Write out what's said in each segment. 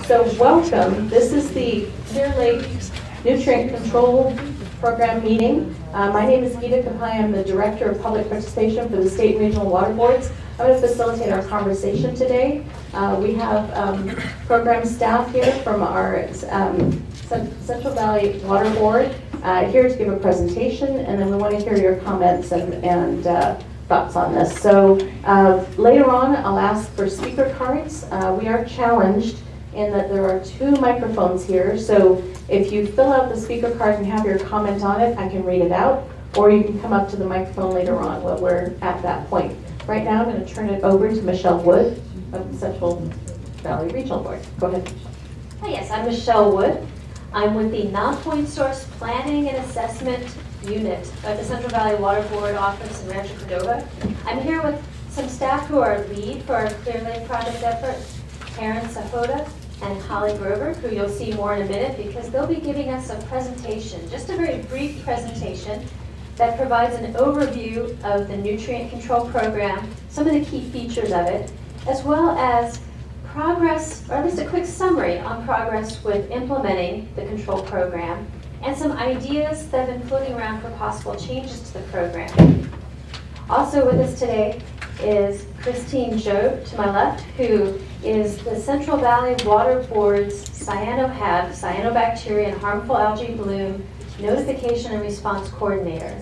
So welcome. This is the Clear Lake Nutrient Control Program meeting. My name is Gita Kapai. I'm the Director of Public Participation for the State and Regional Water Boards. I'm going to facilitate our conversation today. We have program staff here from our Central Valley Water Board here to give a presentation, and then we want to hear your comments and thoughts on this. So later on, I'll ask for speaker cards. We are challenged in that there are 2 microphones here. So if you fill out the speaker card and have your comment on it, I can read it out, or you can come up to the microphone later on when we're at that point. Right now, I'm going to turn it over to Michelle Wood of the Central Valley Regional Board. Go ahead. Hi, yes, I'm Michelle Wood. I'm with the Non-Point Source Planning and Assessment Unit of the Central Valley Water Board office in Rancho Cordova. I'm here with some staff who are lead for our Clear Lake project effort, Karen Sahota and Holly Grover, who you'll see more in a minute because they'll be giving us a presentation, just a very brief presentation that provides an overview of the nutrient control program, some of the key features of it, as well as progress, or at least a quick summary on progress with implementing the control program, and some ideas that have been floating around for possible changes to the program. Also with us today is Christine Jobe to my left, who is the Central Valley Water Board's cyanoHAB, cyanobacteria and harmful algae bloom notification and response coordinator.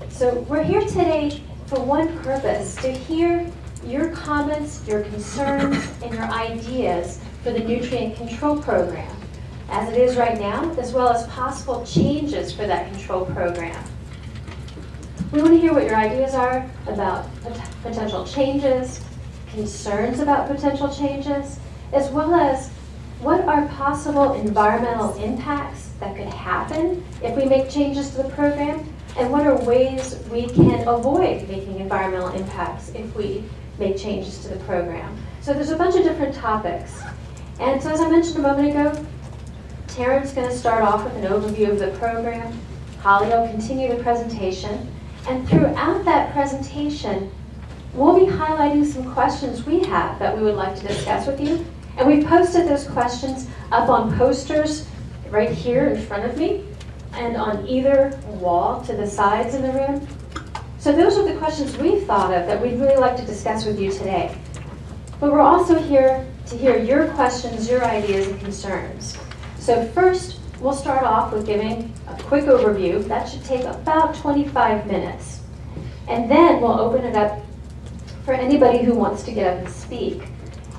So we're here today for one purpose, to hear your comments, your concerns, and your ideas for the nutrient control program as it is right now, as well as possible changes for that control program. We want to hear what your ideas are about potential changes, concerns about potential changes, as well as what are possible environmental impacts that could happen if we make changes to the program, and what are ways we can avoid making environmental impacts if we make changes to the program. So there's a bunch of different topics. And so as I mentioned a moment ago, Taryn's going to start off with an overview of the program. Holly will continue the presentation. And throughout that presentation, we'll be highlighting some questions we have that we would like to discuss with you. And we've posted those questions up on posters right here in front of me and on either wall to the sides in the room. So those are the questions we've thought of that we'd really like to discuss with you today. But we're also here to hear your questions, your ideas, and concerns. So first, we'll start off with giving a quick overview. That should take about 25 minutes. And then we'll open it up for anybody who wants to get up and speak.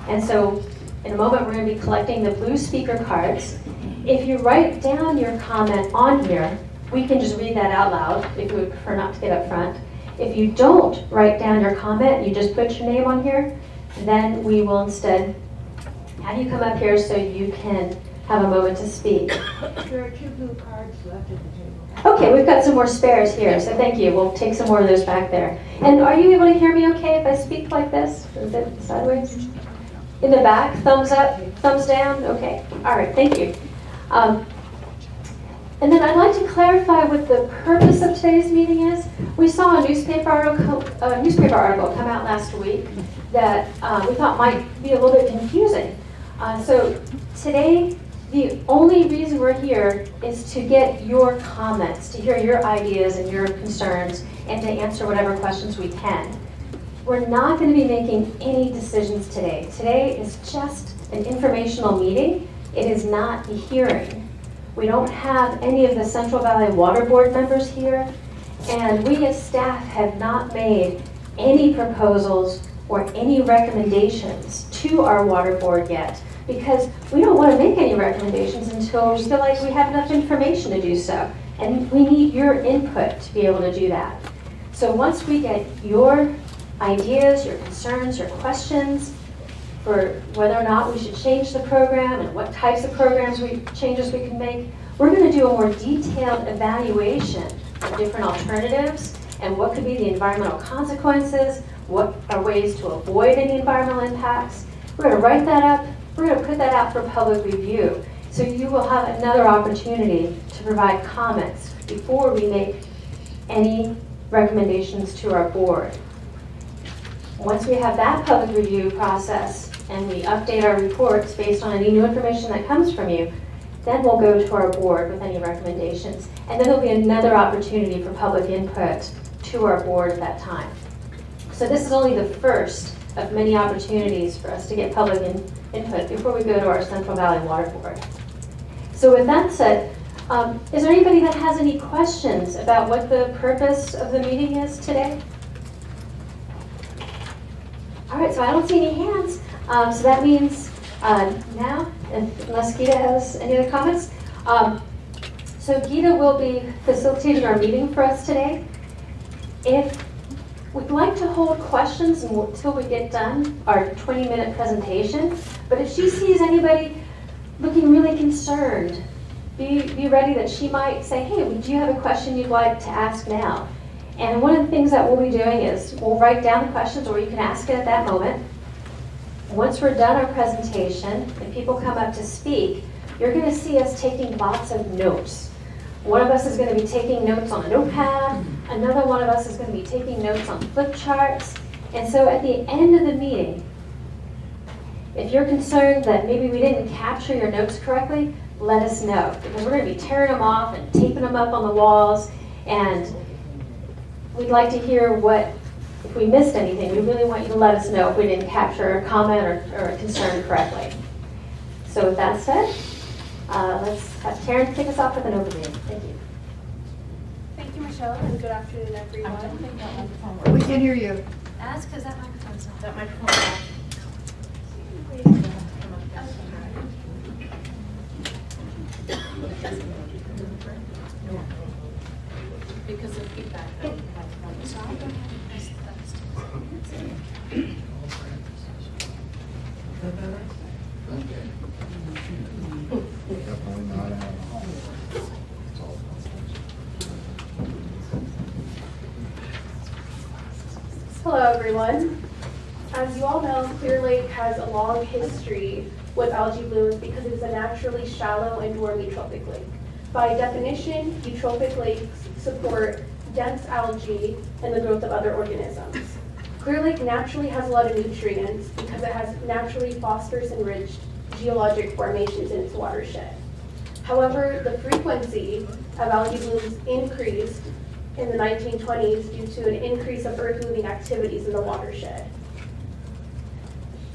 And so in a moment, we're going to be collecting the blue speaker cards. If you write down your comment on here, we can just read that out loud if you would prefer not to get up front. If you don't write down your comment, you just put your name on here, then we will instead have you come up here so you can have a moment to speak. There are 2 blue cards left at the table. Okay, we've got some more spares here, so thank you. We'll take some more of those back there. And are you able to hear me okay if I speak like this? Is it sideways? In the back, thumbs up, thumbs down? Okay, all right, thank you. And then I'd like to clarify what the purpose of today's meeting is. We saw a newspaper article come out last week that we thought might be a little bit confusing. So today, the only reason we're here is to get your comments, to hear your ideas and your concerns, and to answer whatever questions we can. We're not going to be making any decisions today. Today is just an informational meeting. It is not a hearing. We don't have any of the Central Valley Water Board members here, and we as staff have not made any proposals or any recommendations to our water board yet, because we don't want to make any recommendations until we feel like we have enough information to do so. And we need your input to be able to do that. So once we get your ideas, your concerns, your questions for whether or not we should change the program and what types of changes we can make, we're going to do a more detailed evaluation of different alternatives and what could be the environmental consequences, what are ways to avoid any environmental impacts. We're going to write that up. We're going to put that out for public review. So you will have another opportunity to provide comments before we make any recommendations to our board. Once we have that public review process and we update our reports based on any new information that comes from you, then we'll go to our board with any recommendations. And then there'll be another opportunity for public input to our board at that time. So this is only the first of many opportunities for us to get public input before we go to our Central Valley Water Board. So with that said, is there anybody that has any questions about what the purpose of the meeting is today? All right, so I don't see any hands. So that means now, unless Gita has any other comments. So Gita will be facilitating our meeting for us today. If we'd like to hold questions until we get done our 20-minute presentation, but if she sees anybody looking really concerned, be ready that she might say, hey, do you have a question you'd like to ask now? And one of the things that we'll be doing is we'll write down the questions, or you can ask it at that moment. Once we're done our presentation and people come up to speak, you're going to see us taking lots of notes. One of us is going to be taking notes on a notepad. Another one of us is going to be taking notes on flip charts. And so at the end of the meeting, if you're concerned that maybe we didn't capture your notes correctly, let us know, because we're going to be tearing them off and taping them up on the walls, and we'd like to hear if we missed anything. We really want you to let us know if we didn't capture a comment or a concern correctly. So with that said, let's have Taryn kick us off with an overview. Thank you. Thank you, Michelle, and good afternoon, everyone. I don't think that microphone works. We can hear you. That's because that microphone's not. That microphone's off. Because of feedback. So I'll go ahead Hello, everyone. As you all know, Clear Lake has a long history with algae blooms because it is a naturally shallow and warm eutrophic lake. By definition, eutrophic lakes support dense algae and the growth of other organisms. Clear Lake naturally has a lot of nutrients because it has naturally phosphorus-enriched geologic formations in its watershed. However, the frequency of algae blooms increased in the 1920s due to an increase of earth-moving activities in the watershed.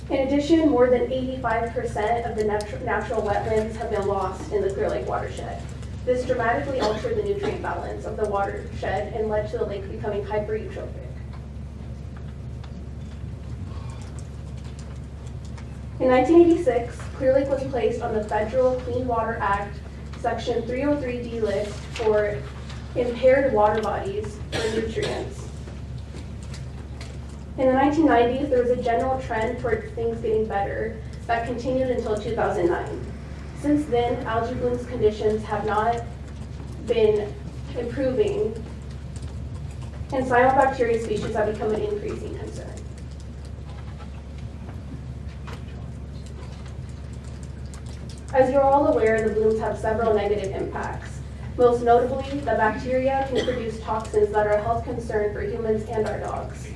In addition, more than 85% of the natural wetlands have been lost in the Clear Lake watershed. This dramatically altered the nutrient balance of the watershed and led to the lake becoming hyper-eutrophic. In 1986, Clear Lake was placed on the Federal Clean Water Act Section 303D list for impaired water bodies for nutrients. In the 1990s, there was a general trend toward things getting better that continued until 2009. Since then, algae blooms conditions have not been improving, and cyanobacteria species have become an increasing concern. As you're all aware, the blooms have several negative impacts. Most notably, the bacteria can produce toxins that are a health concern for humans and our dogs.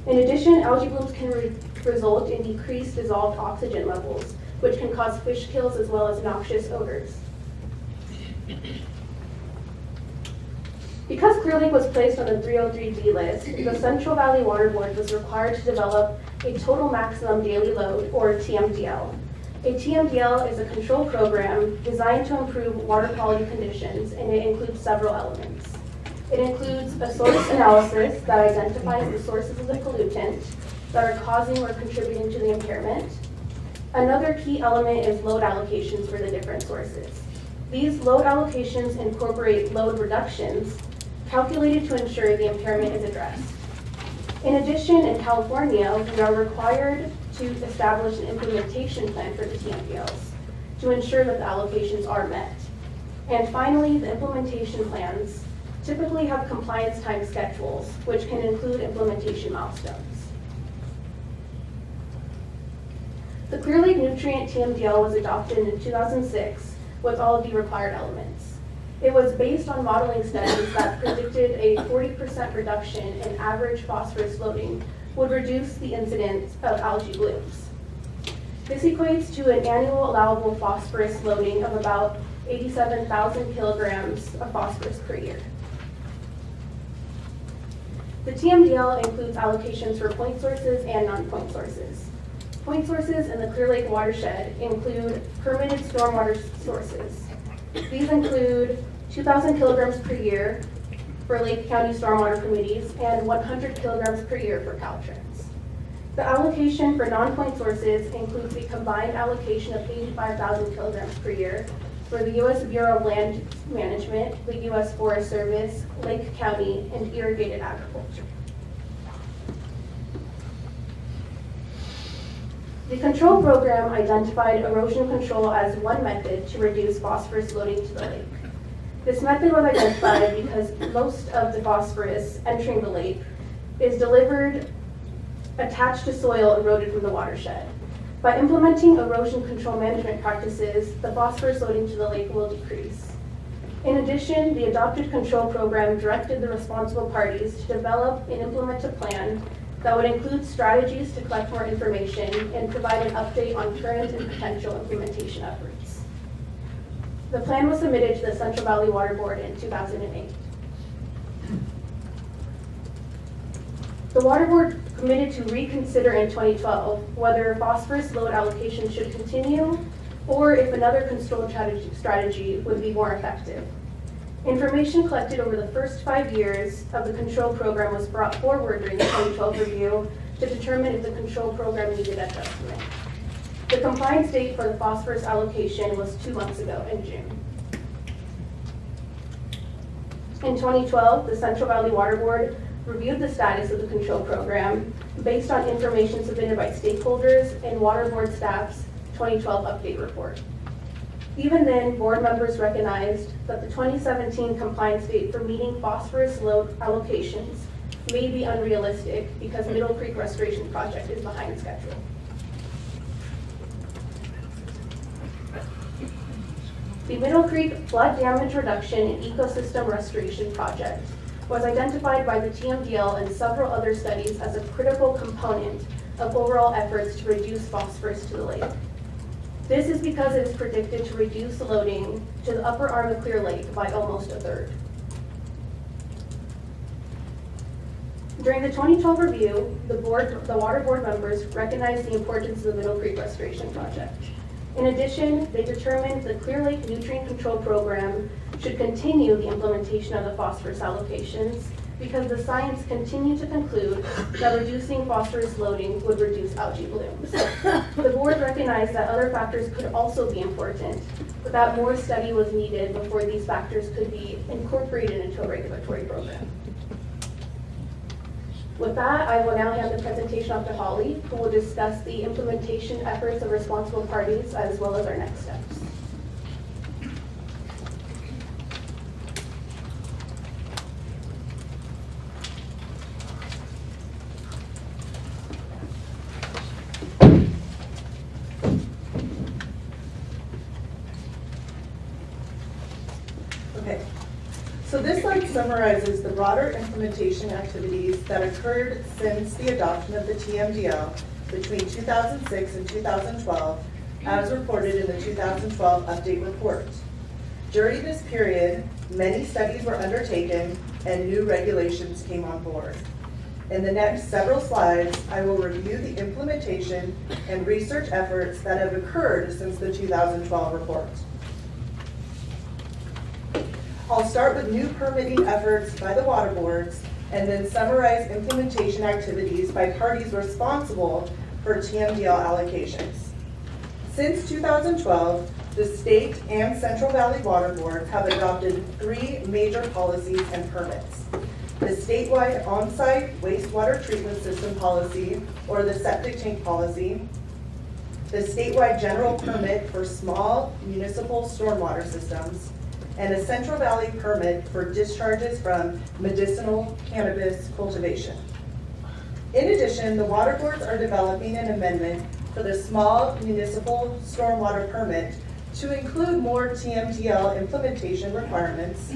In addition, algae blooms can result in decreased dissolved oxygen levels, which can cause fish kills as well as noxious odors. Because Clear Lake was placed on the 303D list, the Central Valley Water Board was required to develop a total maximum daily load, or TMDL. A TMDL is a control program designed to improve water quality conditions, and it includes several elements. It includes a source analysis that identifies the sources of the pollutant that are causing or contributing to the impairment. Another key element is load allocations for the different sources. These load allocations incorporate load reductions calculated to ensure the impairment is addressed. In addition, in California, we are required to establish an implementation plan for the TMDLs to ensure that the allocations are met. And finally, the implementation plans typically have compliance time schedules, which can include implementation milestones. The Clear Lake Nutrient TMDL was adopted in 2006 with all of the required elements. It was based on modeling studies that predicted a 40% reduction in average phosphorus loading would reduce the incidence of algae blooms. This equates to an annual allowable phosphorus loading of about 87,000 kilograms of phosphorus per year. The TMDL includes allocations for point sources and non-point sources. Point sources in the Clear Lake watershed include permitted stormwater sources. These include 2,000 kilograms per year for Lake County stormwater committees and 100 kilograms per year for Caltrans. The allocation for non-point sources includes a combined allocation of 85,000 kilograms per year for the U.S. Bureau of Land Management, the U.S. Forest Service, Lake County, and irrigated agriculture. The control program identified erosion control as one method to reduce phosphorus loading to the lake. This method was identified because most of the phosphorus entering the lake is delivered attached to soil eroded from the watershed. By implementing erosion control management practices, the phosphorus loading to the lake will decrease. In addition, the adopted control program directed the responsible parties to develop and implement a plan that would include strategies to collect more information and provide an update on current and potential implementation efforts. The plan was submitted to the Central Valley Water Board in 2008. The Water Board committed to reconsider in 2012 whether phosphorus load allocation should continue or if another control strategy would be more effective. Information collected over the first 5 years of the control program was brought forward during the 2012 review to determine if the control program needed adjustment. The compliance date for the phosphorus allocation was 2 months ago in June. In 2012, the Central Valley Water Board reviewed the status of the control program based on information submitted by stakeholders and Water Board staff's 2012 update report. Even then, board members recognized that the 2017 compliance date for meeting phosphorus load allocations may be unrealistic because Middle Creek Restoration Project is behind schedule. The Middle Creek Flood Damage Reduction and Ecosystem Restoration Project was identified by the TMDL and several other studies as a critical component of overall efforts to reduce phosphorus to the lake. This is because it is predicted to reduce loading to the upper arm of Clear Lake by almost a third. During the 2012 review, the Water Board members recognized the importance of the Middle Creek Restoration Project. In addition, they determined the Clear Lake Nutrient Control Program should continue the implementation of the phosphorus allocations because the science continued to conclude that reducing phosphorus loading would reduce algae blooms. The board recognized that other factors could also be important, but that more study was needed before these factors could be incorporated into a regulatory program. With that, I will now hand the presentation off to Holly, who will discuss the implementation efforts of responsible parties as well as our next steps. Okay, so this slide summarizes the broader implementation activities that occurred since the adoption of the TMDL between 2006 and 2012, as reported in the 2012 update report. During this period, many studies were undertaken and new regulations came on board. In the next several slides, I will review the implementation and research efforts that have occurred since the 2012 report. I'll start with new permitting efforts by the water boards and then summarize implementation activities by parties responsible for TMDL allocations. Since 2012, the state and Central Valley Water Boards have adopted 3 major policies and permits. The statewide on-site wastewater treatment system policy, or the septic tank policy, the statewide general permit for small municipal stormwater systems, and a Central Valley permit for discharges from medicinal cannabis cultivation. In addition, the water boards are developing an amendment for the small municipal stormwater permit to include more TMDL implementation requirements,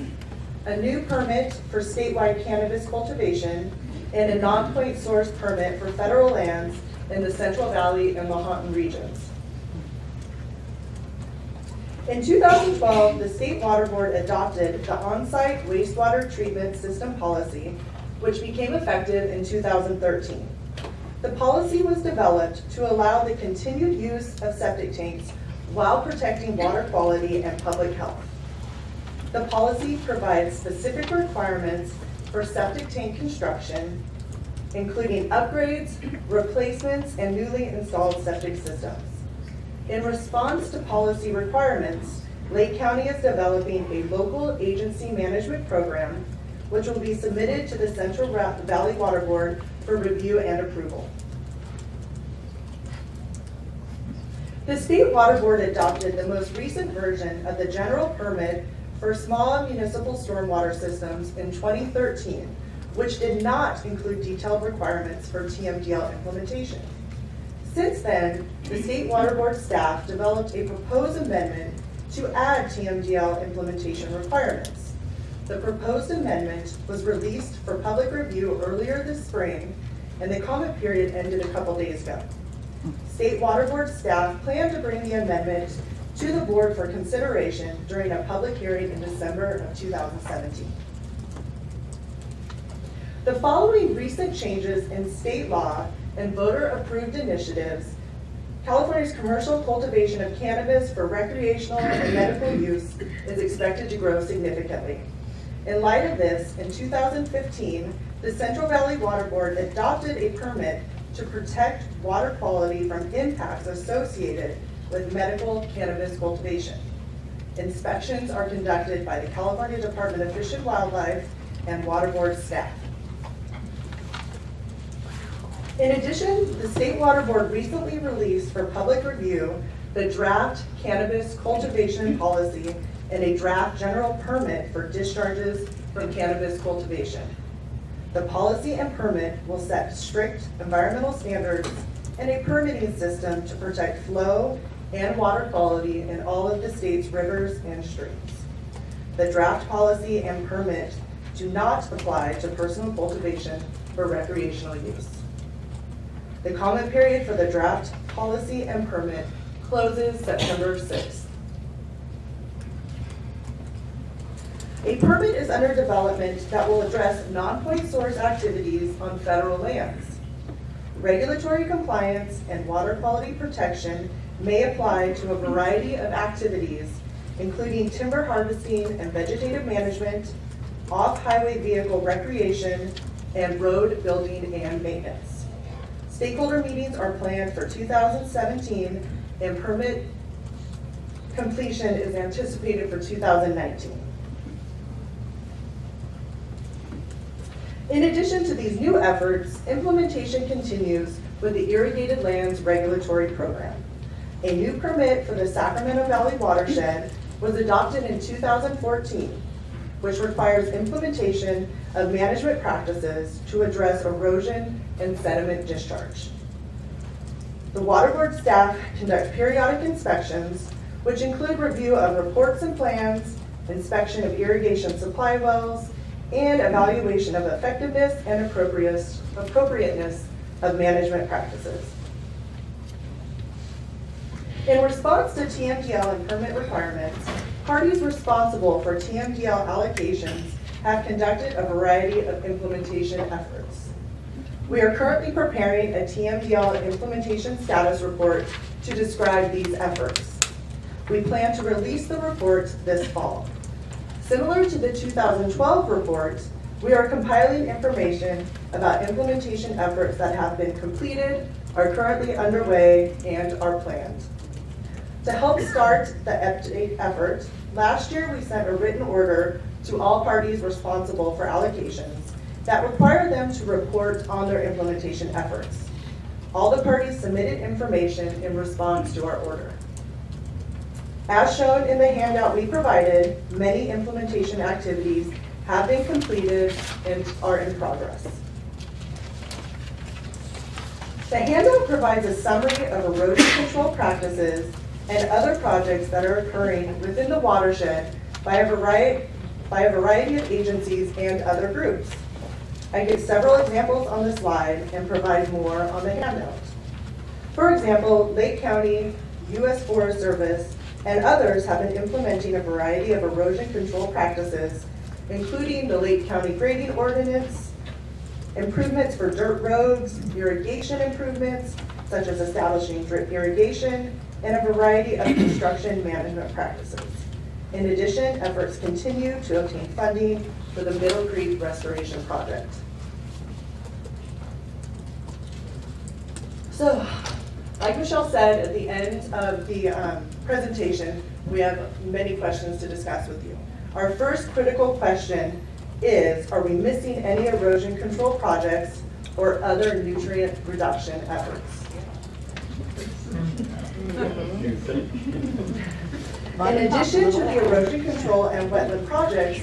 a new permit for statewide cannabis cultivation, and a non-point source permit for federal lands in the Central Valley and Lahontan regions. In 2012, the State Water Board adopted the on-site wastewater treatment system policy, which became effective in 2013. The policy was developed to allow the continued use of septic tanks while protecting water quality and public health. The policy provides specific requirements for septic tank construction, including upgrades, replacements, and newly installed septic systems. In response to policy requirements, Lake County is developing a local agency management program, which will be submitted to the Central Valley Water Board for review and approval. The State Water Board adopted the most recent version of the general permit for small municipal stormwater systems in 2013, which did not include detailed requirements for Tmdl implementation. Since then, the State Water Board staff developed a proposed amendment to add Tmdl implementation requirements. The proposed amendment was released for public review earlier this spring, and the comment period ended a couple days ago. State Water Board staff plan to bring the amendment to the board for consideration during a public hearing in December of 2017. The following recent changes in state law and voter-approved initiatives, California's commercial cultivation of cannabis for recreational and medical use is expected to grow significantly. In light of this, in 2015, the Central Valley Water Board adopted a permit to protect water quality from impacts associated with medical cannabis cultivation. Inspections are conducted by the California Department of Fish and Wildlife and Water Board staff. In addition, the State Water Board recently released for public review the draft cannabis cultivation policy and a draft general permit for discharges from cannabis cultivation. The policy and permit will set strict environmental standards and a permitting system to protect flow and water quality in all of the state's rivers and streams. The draft policy and permit do not apply to personal cultivation for recreational use. The comment period for the draft policy and permit closes September 6th. A permit is under development that will address non-point source activities on federal lands. Regulatory compliance and water quality protection may apply to a variety of activities, including timber harvesting and vegetative management, off-highway vehicle recreation, and road building and maintenance. Stakeholder meetings are planned for 2017, and permit completion is anticipated for 2019. In addition to these new efforts, implementation continues with the Irrigated Lands Regulatory Program. A new permit for the Sacramento Valley watershed was adopted in 2014, which requires implementation of management practices to address erosion and sediment discharge. The Water Board staff conduct periodic inspections, which include review of reports and plans, inspection of irrigation supply wells, and evaluation of effectiveness and appropriateness of management practices. In response to Tmdl and permit requirements, parties responsible for Tmdl allocations have conducted a variety of implementation efforts. We are currently preparing a Tmdl implementation status report to describe these efforts. We plan to release the report this fall. Similar to the 2012 report, we are compiling information about implementation efforts that have been completed, are currently underway, and are planned. To help start the update effort, last year we sent a written order to all parties responsible for allocations that required them to report on their implementation efforts. All the parties submitted information in response to our order. As shown in the handout we provided, many implementation activities have been completed and are in progress. The handout provides a summary of erosion control practices and other projects that are occurring within the watershed by a variety of agencies and other groups. I give several examples on the slide and provide more on the handout. For example, Lake County, U.S. Forest Service, and others have been implementing a variety of erosion control practices, including the Lake County Grading Ordinance, improvements for dirt roads, irrigation improvements, such as establishing drip irrigation, and a variety of construction management practices. In addition, efforts continue to obtain funding for the Middle Creek Restoration Project. So, like Michelle said at the end of the presentation, we have many questions to discuss with you. Our first critical question is, are we missing any erosion control projects or other nutrient reduction efforts? In addition to the erosion control and wetland projects,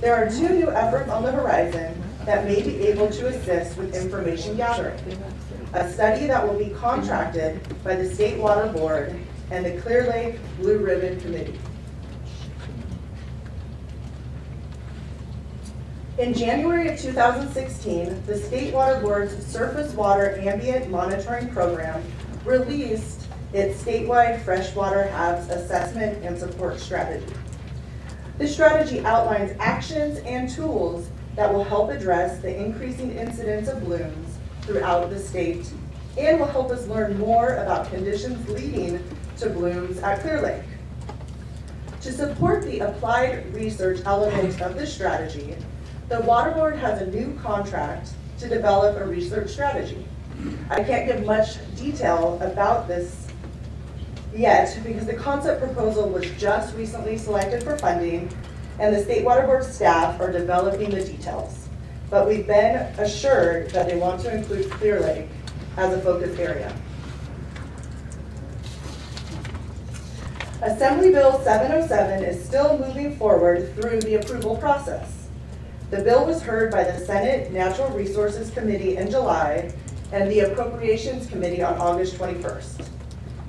there are 2 new efforts on the horizon that may be able to assist with information gathering. A study that will be contracted by the State Water Board and the Clear Lake Blue Ribbon Committee. In January of 2016, the State Water Board's Surface Water Ambient Monitoring Program released its statewide freshwater Hobbs assessment and support strategy. This strategy outlines actions and tools that will help address the increasing incidence of blooms throughout the state and will help us learn more about conditions leading to blooms at Clear Lake. To support the applied research element of this strategy, the Water Board has a new contract to develop a research strategy. I can't give much detail about this yet because the concept proposal was just recently selected for funding and the State Water Board staff are developing the details. But we've been assured that they want to include Clear Lake as a focus area. Assembly Bill 707 is still moving forward through the approval process. The bill was heard by the Senate Natural Resources Committee in July and the Appropriations Committee on August 21st.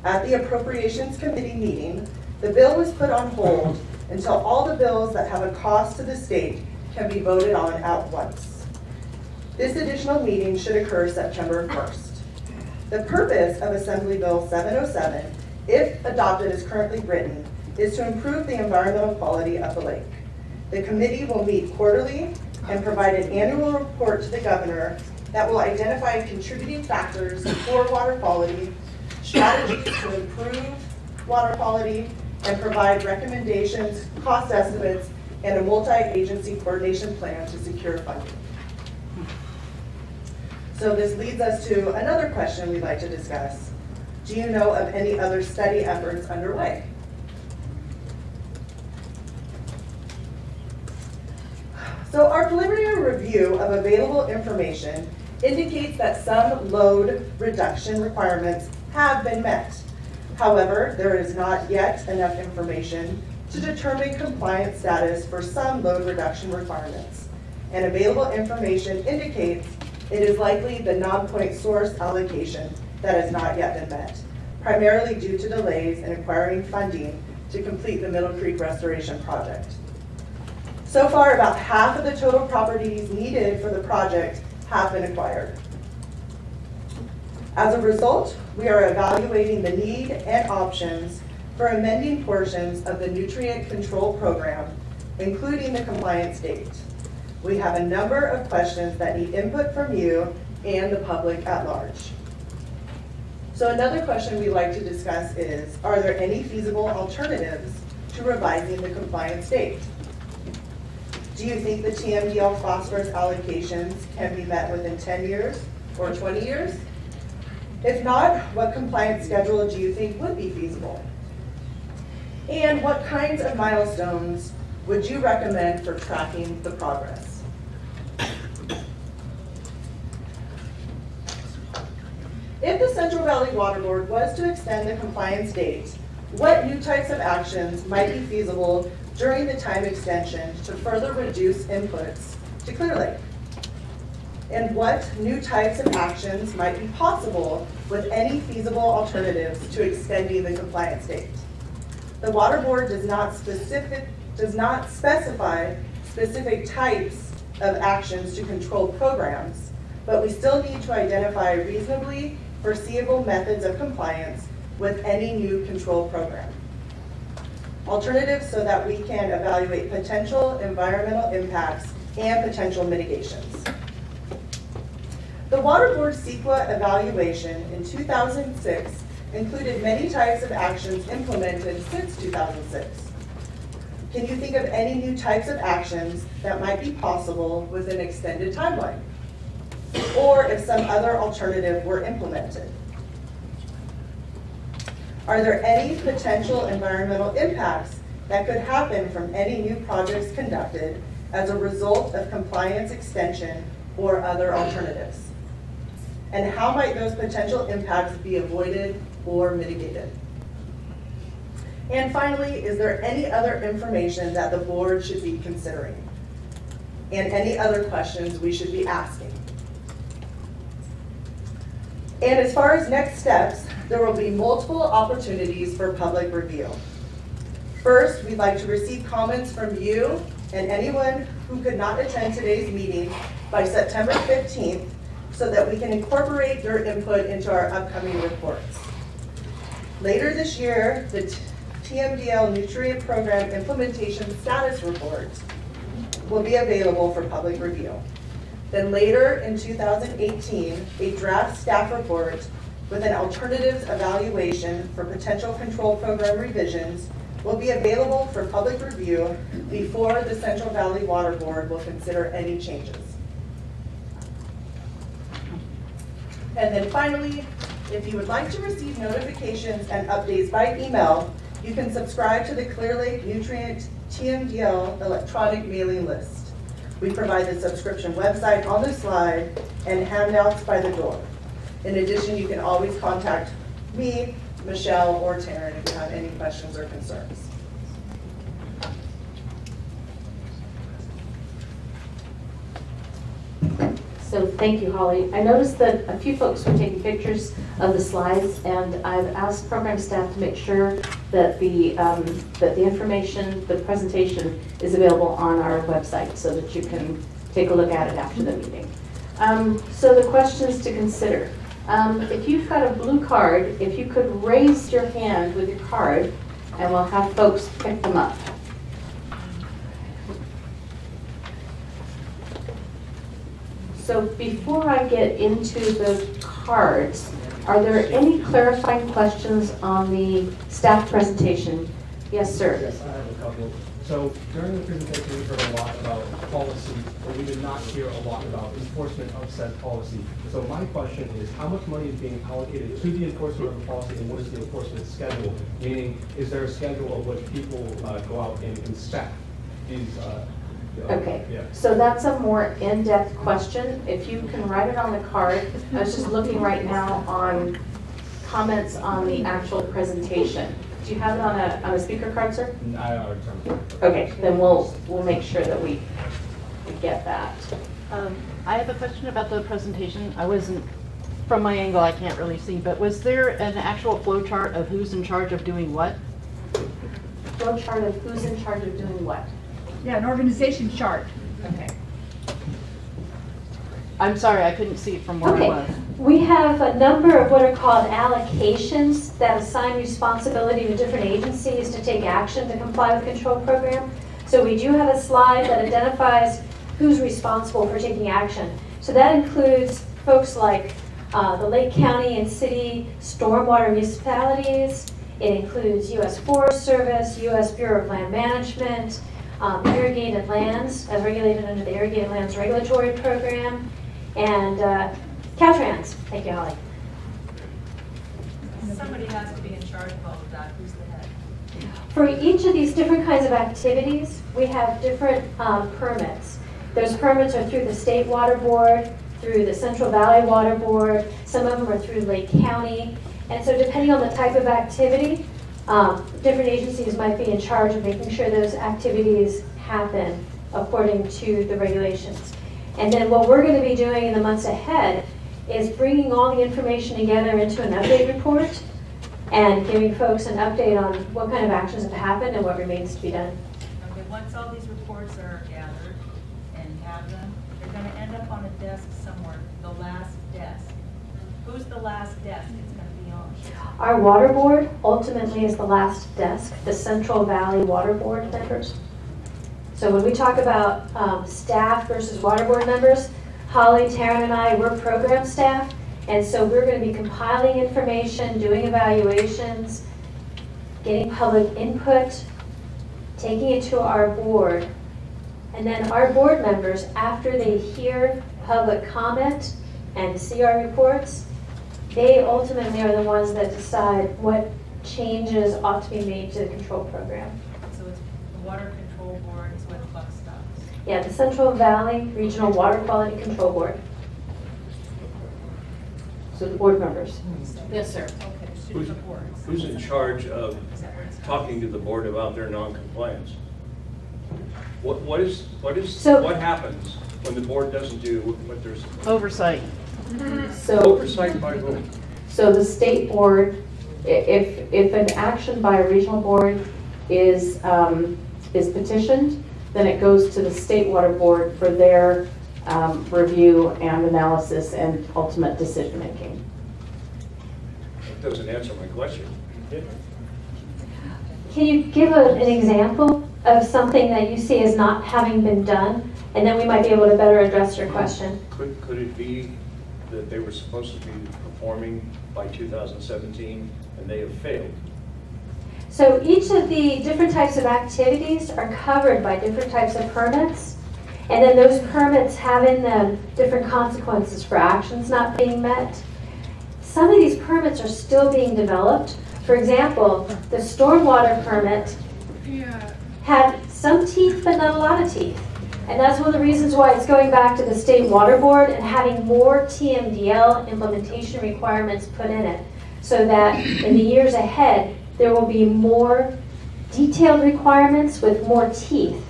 At the Appropriations Committee meeting, the bill was put on hold until all the bills that have a cost to the state can be voted on at once. This additional meeting should occur September 1st. The purpose of Assembly Bill 707, if adopted as currently written, is to improve the environmental quality of the lake. The committee will meet quarterly and provide an annual report to the governor that will identify contributing factors for water quality, strategies to improve water quality, and provide recommendations, cost estimates, and a multi-agency coordination plan to secure funding. So this leads us to another question we'd like to discuss. Do you know of any other study efforts underway? So our preliminary review of available information indicates that some load reduction requirements have been met. However, there is not yet enough information to determine compliance status for some load reduction requirements. And available information indicates it is likely the non-point source allocation that has not yet been met, primarily due to delays in acquiring funding to complete the Middle Creek Restoration Project. So far, about half of the total properties needed for the project have been acquired. As a result, we are evaluating the need and options for amending portions of the nutrient control program, including the compliance date. We have a number of questions that need input from you and the public at large. So another question we'd like to discuss is, are there any feasible alternatives to revising the compliance date? Do you think the Tmdl phosphorus allocations can be met within 10 years or 20 years? If not, what compliance schedule do you think would be feasible? And what kinds of milestones would you recommend for tracking the progress? If the Central Valley Water Board was to extend the compliance date, what new types of actions might be feasible during the time extension to further reduce inputs to Clear Lake? And what new types of actions might be possible with any feasible alternatives to extending the compliance date? The Water Board does not specify specific types of actions to control programs, but we still need to identify reasonably foreseeable methods of compliance with any new control program. alternatives so that we can evaluate potential environmental impacts and potential mitigations. The Water Board CEQA evaluation in 2006 included many types of actions implemented since 2006. Can you think of any new types of actions that might be possible with an extended timeline? Or if some other alternative were implemented? Are there any potential environmental impacts that could happen from any new projects conducted as a result of compliance extension or other alternatives? And how might those potential impacts be avoided or mitigated? And finally, is there any other information that the board should be considering? And any other questions we should be asking? And as far as next steps, there will be multiple opportunities for public review. First, we'd like to receive comments from you and anyone who could not attend today's meeting by September 15th so that we can incorporate your input into our upcoming reports. Later this year, the Tmdl Nutrient Program Implementation Status Report will be available for public review. Then later in 2018, a draft staff report with an alternatives evaluation for potential control program revisions will be available for public review before the Central Valley Water Board will consider any changes. And then finally, if you would like to receive notifications and updates by email, you can subscribe to the Clear Lake Nutrient Tmdl electronic mailing list. We provide the subscription website on the slide and handouts by the door. In addition, you can always contact me, Michelle, or Taryn if you have any questions or concerns. So thank you, Holly. I noticed that a few folks were taking pictures of the slides, and I've asked program staff to make sure that the information, the presentation, is available on our website so that you can take a look at it after the meeting. So the questions to consider. If you've got a blue card, if you could raise your hand with your card, and we'll have folks pick them up. So before I get into the cards, are there any clarifying questions on the staff presentation? Yes, sir. Yes, I have a couple. So during the presentation, we heard a lot about policy, but we did not hear a lot about enforcement of said policy. So my question is, how much money is being allocated to the enforcement of the policy, and what is the enforcement schedule? Meaning, is there a schedule of which people go out and inspect these? Okay, yeah. So that's a more in-depth question. If you can write it on the card. I was just looking right now on comments on the actual presentation. Do you have it on a speaker card, sir? I already turned it. Okay, then we'll make sure that we get that. I have a question about the presentation. I wasn't, from my angle, I can't really see, but was there an actual flow chart of who's in charge of doing what? Flow chart of who's in charge of doing what? Yeah, an organization chart. Okay. I'm sorry, I couldn't see it from where I was. We have a number of what are called allocations that assign responsibility to different agencies to take action to comply with the control program. So we do have a slide that identifies who's responsible for taking action. So that includes folks like the Lake County and City Stormwater Municipalities. It includes U.S. Forest Service, U.S. Bureau of Land Management, irrigated lands, as regulated under the Irrigated Lands Regulatory Program, and Caltrans. Thank you, Holly. Somebody has to be in charge of all of that. Who's the head? For each of these different kinds of activities, we have different permits. Those permits are through the State Water Board, through the Central Valley Water Board, some of them are through Lake County, and so depending on the type of activity, different agencies might be in charge of making sure those activities happen according to the regulations. And then what we're going to be doing in the months ahead is bringing all the information together into an update report and giving folks an update on what kind of actions have happened and what remains to be done. Okay, once all these reports are gathered and have them, they're going to end up on a desk somewhere, the last desk. Who's the last desk? It's going to be on? Our water board ultimately is the last desk, the Central Valley Water Board members. So when we talk about staff versus water board members, Holly, Taryn, and I, we're program staff, and so we're going to be compiling information, doing evaluations, getting public input, taking it to our board, and then our board members, after they hear public comment and see our reports, they ultimately are the ones that decide what changes ought to be made to the control program. So it's the water control board is where the buck stops. Yeah, the Central Valley Regional Water Quality Control Board. So the board members. Yes, sir. Okay, Who's, the boards. who's in charge of Is that where it's at? talking to the board about their non-compliance? What So- happens when the board doesn't do what they're supposed to? Oversight. So, Oversight by whom? so the state board, if an action by a regional board is petitioned, then it goes to the state water board for their review and analysis and ultimate decision making. That doesn't answer my question. Can you give an example of something that you see as not having been done? And then we might be able to better address your question. Could it be that they were supposed to be performing by 2017 and they have failed? So each of the different types of activities are covered by different types of permits. And then those permits have in them different consequences for actions not being met. Some of these permits are still being developed. For example, the stormwater permit had some teeth, but not a lot of teeth. And that's one of the reasons why it's going back to the state water board and having more TMDL implementation requirements put in it, so that in the years ahead, there will be more detailed requirements with more teeth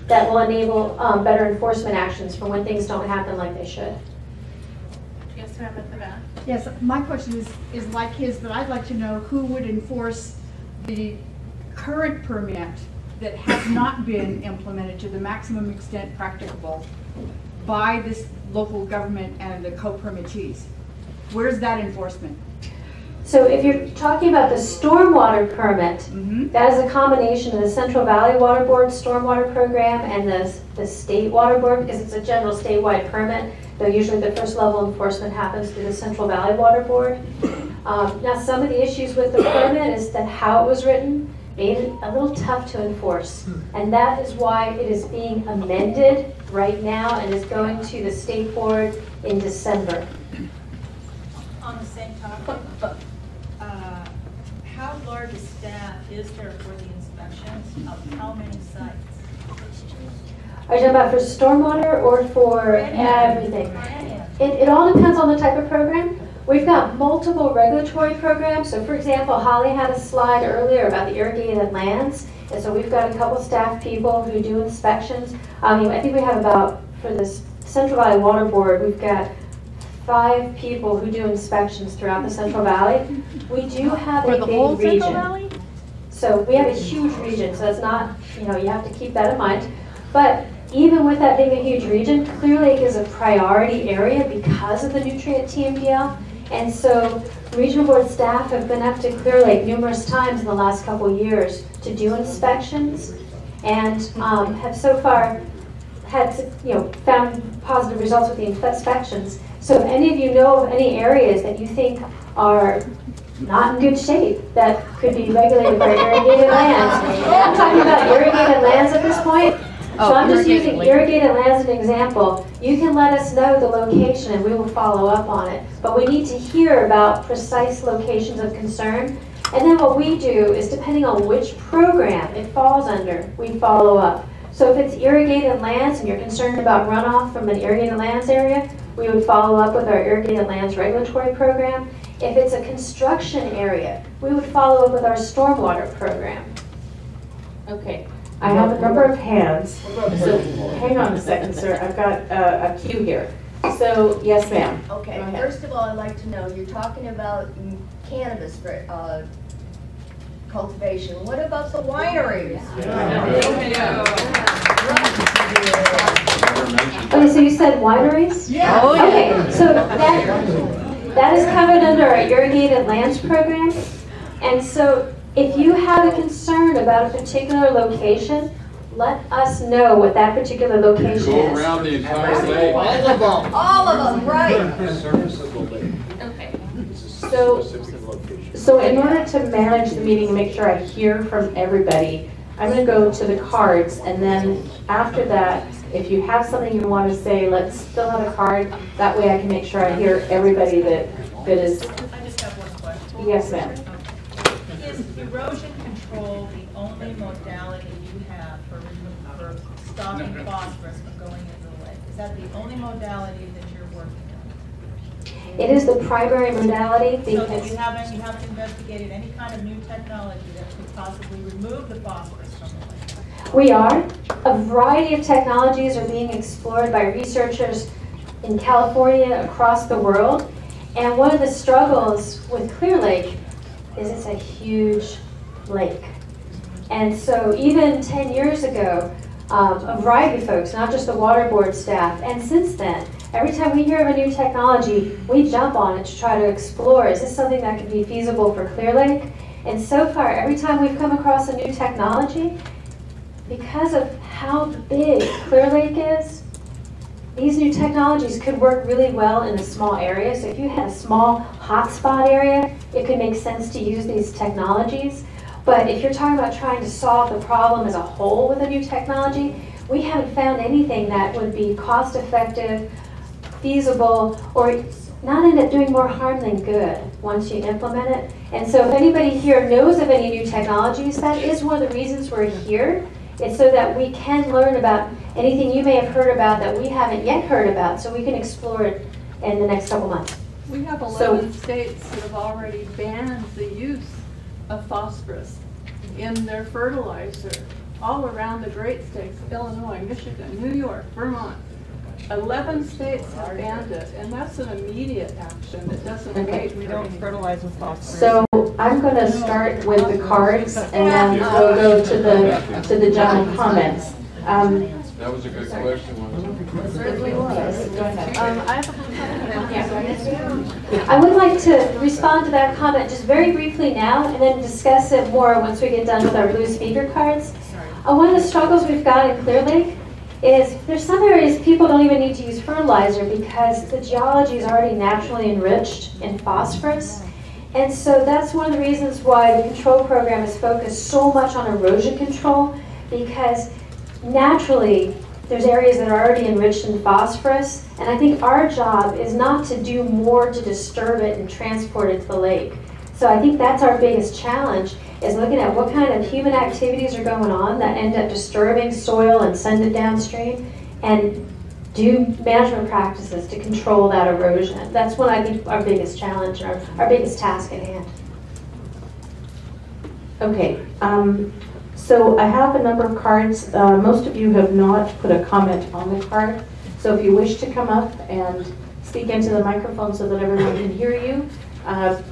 that will enable better enforcement actions for when things don't happen like they should. Yes, ma'am, at the back. Yes, my question is like his, but I'd like to know who would enforce the current permit that has not been implemented to the maximum extent practicable by this local government and the co-permittees. Where's that enforcement? So if you're talking about the stormwater permit, that is a combination of the Central Valley Water Board stormwater program and the state water board, because it's a general statewide permit, though usually the first level enforcement happens through the Central Valley Water Board. Now some of the issues with the permit is that how it was written made it a little tough to enforce. And that is why it is being amended right now and is going to the state board in December. On the same topic, how large a staff is there for the inspections of how many sites? Are you talking about for stormwater or for everything? It all depends on the type of program. We've got multiple regulatory programs. So for example, Holly had a slide earlier about the irrigated lands. And so we've got a couple staff people who do inspections. I think we have about, for this Central Valley Water Board, we've got 5 people who do inspections throughout the Central Valley. We do have For a the big whole region. Central Valley? So we have a huge region, so it's not, you have to keep that in mind. But even with that being a huge region, Clear Lake is a priority area because of the nutrient TMDL. And so regional board staff have been up to Clear Lake numerous times in the last couple of years to do inspections, and have so far had found positive results with the inspections. So if any of you know of any areas that you think are not in good shape that could be regulated by irrigated lands, I'm talking about irrigated lands at this point. So I'm just using irrigated lands as an example. You can let us know the location and we will follow up on it. But we need to hear about precise locations of concern. And then what we do is, depending on which program it falls under, we follow up. So if it's irrigated lands and you're concerned about runoff from an irrigated lands area, we would follow up with our irrigated lands regulatory program. If it's a construction area, we would follow up with our stormwater program. Okay, I have a number of hands, so hang on a second, sir. I've got a queue here. So, yes, ma'am. Okay, Go ahead. first of all, I'd like to know, you're talking about cannabis for cultivation. What about the wineries? Okay, so you said wineries? Yeah. Oh, yeah. Okay, so that, That is covered under our irrigated lands program. And so if you have a concern about a particular location, let us know what that particular location Go is. around the entire lake. All of them, right. The surface of the lake. Okay. It's a So- specific location. So in order to manage the meeting and make sure I hear from everybody, I'm going to go to the cards, and then after that, if you have something you want to say, let's fill out a card. That way I can make sure I hear everybody that is. I just have one question. Yes, ma'am. Is erosion control the only modality you have for stopping phosphorus from going into the lake? Is that the only modality that you're working on? It is the primary modality So that because you haven't investigated any kind of new technology that could possibly remove the phosphorus from the lake? we are. A variety of technologies are being explored by researchers in California, across the world. And one of the struggles with Clear Lake is it's a huge lake. And so even 10 years ago, a variety of folks, not just the water board staff, and since then, every time we hear of a new technology, we jump on it to try to explore, is this something that could be feasible for Clear Lake? And so far, every time we've come across a new technology, because of how big Clear Lake is, these new technologies could work really well in a small area. So if you had a small hotspot area, it could make sense to use these technologies. But if you're talking about trying to solve the problem as a whole with a new technology, we haven't found anything that would be cost effective, feasible, or not end up doing more harm than good once you implement it. And so if anybody here knows of any new technologies, that is one of the reasons we're here. It's so that we can learn about anything you may have heard about that we haven't yet heard about, so we can explore it in the next couple months. We have So- 11 states that have already banned the use of phosphorus in their fertilizer, all around the great states, Illinois, Michigan, New York, Vermont. 11 states have banned it, and that's an immediate action. It doesn't wait. We don't fertilize with phosphorus. So I'm going to start with the cards, and then we'll go to the general comments. That was a good question, wasn't it? Certainly was. Go ahead. I have a comment. I would like to respond to that comment just very briefly now and then discuss it more once we get done with our blue speaker cards. One of the struggles we've got in Clear Lake is there's some areas people don't even need to use fertilizer because the geology is already naturally enriched in phosphorus. And so that's one of the reasons why the control program is focused so much on erosion control, because naturally there's areas that are already enriched in phosphorus, and I think our job is not to do more to disturb it and transport it to the lake. So I think that's our biggest challenge, is looking at what kind of human activities are going on that end up disturbing soil and send it downstream, and do management practices to control that erosion. That's what I think our biggest challenge, our biggest task at hand. Okay, so I have a number of cards. Most of you have not put a comment on the card. So if you wish to come up and speak into the microphone so that everyone can hear you,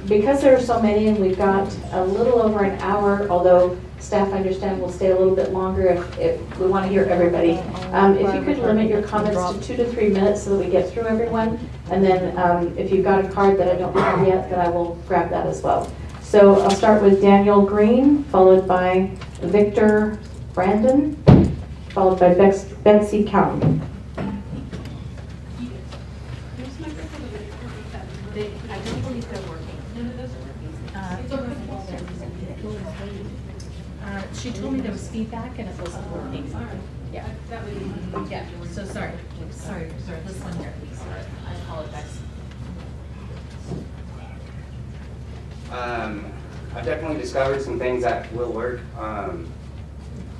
because there are so many and we've got a little over an hour, although staff, I understand, will stay a little bit longer if we want to hear everybody. If you could limit your comments to 2 to 3 minutes so that we get through everyone, and then if you've got a card that I don't have yet, then I will grab that as well. So I'll start with Daniel Green, followed by Victor Brandon, followed by Betsy Cowan. I don't believe they're working. She told me there was feedback and it wasn't working. Yeah. Yeah, so sorry. Sorry, this one here, please. I apologize. I've definitely discovered some things that will work. Not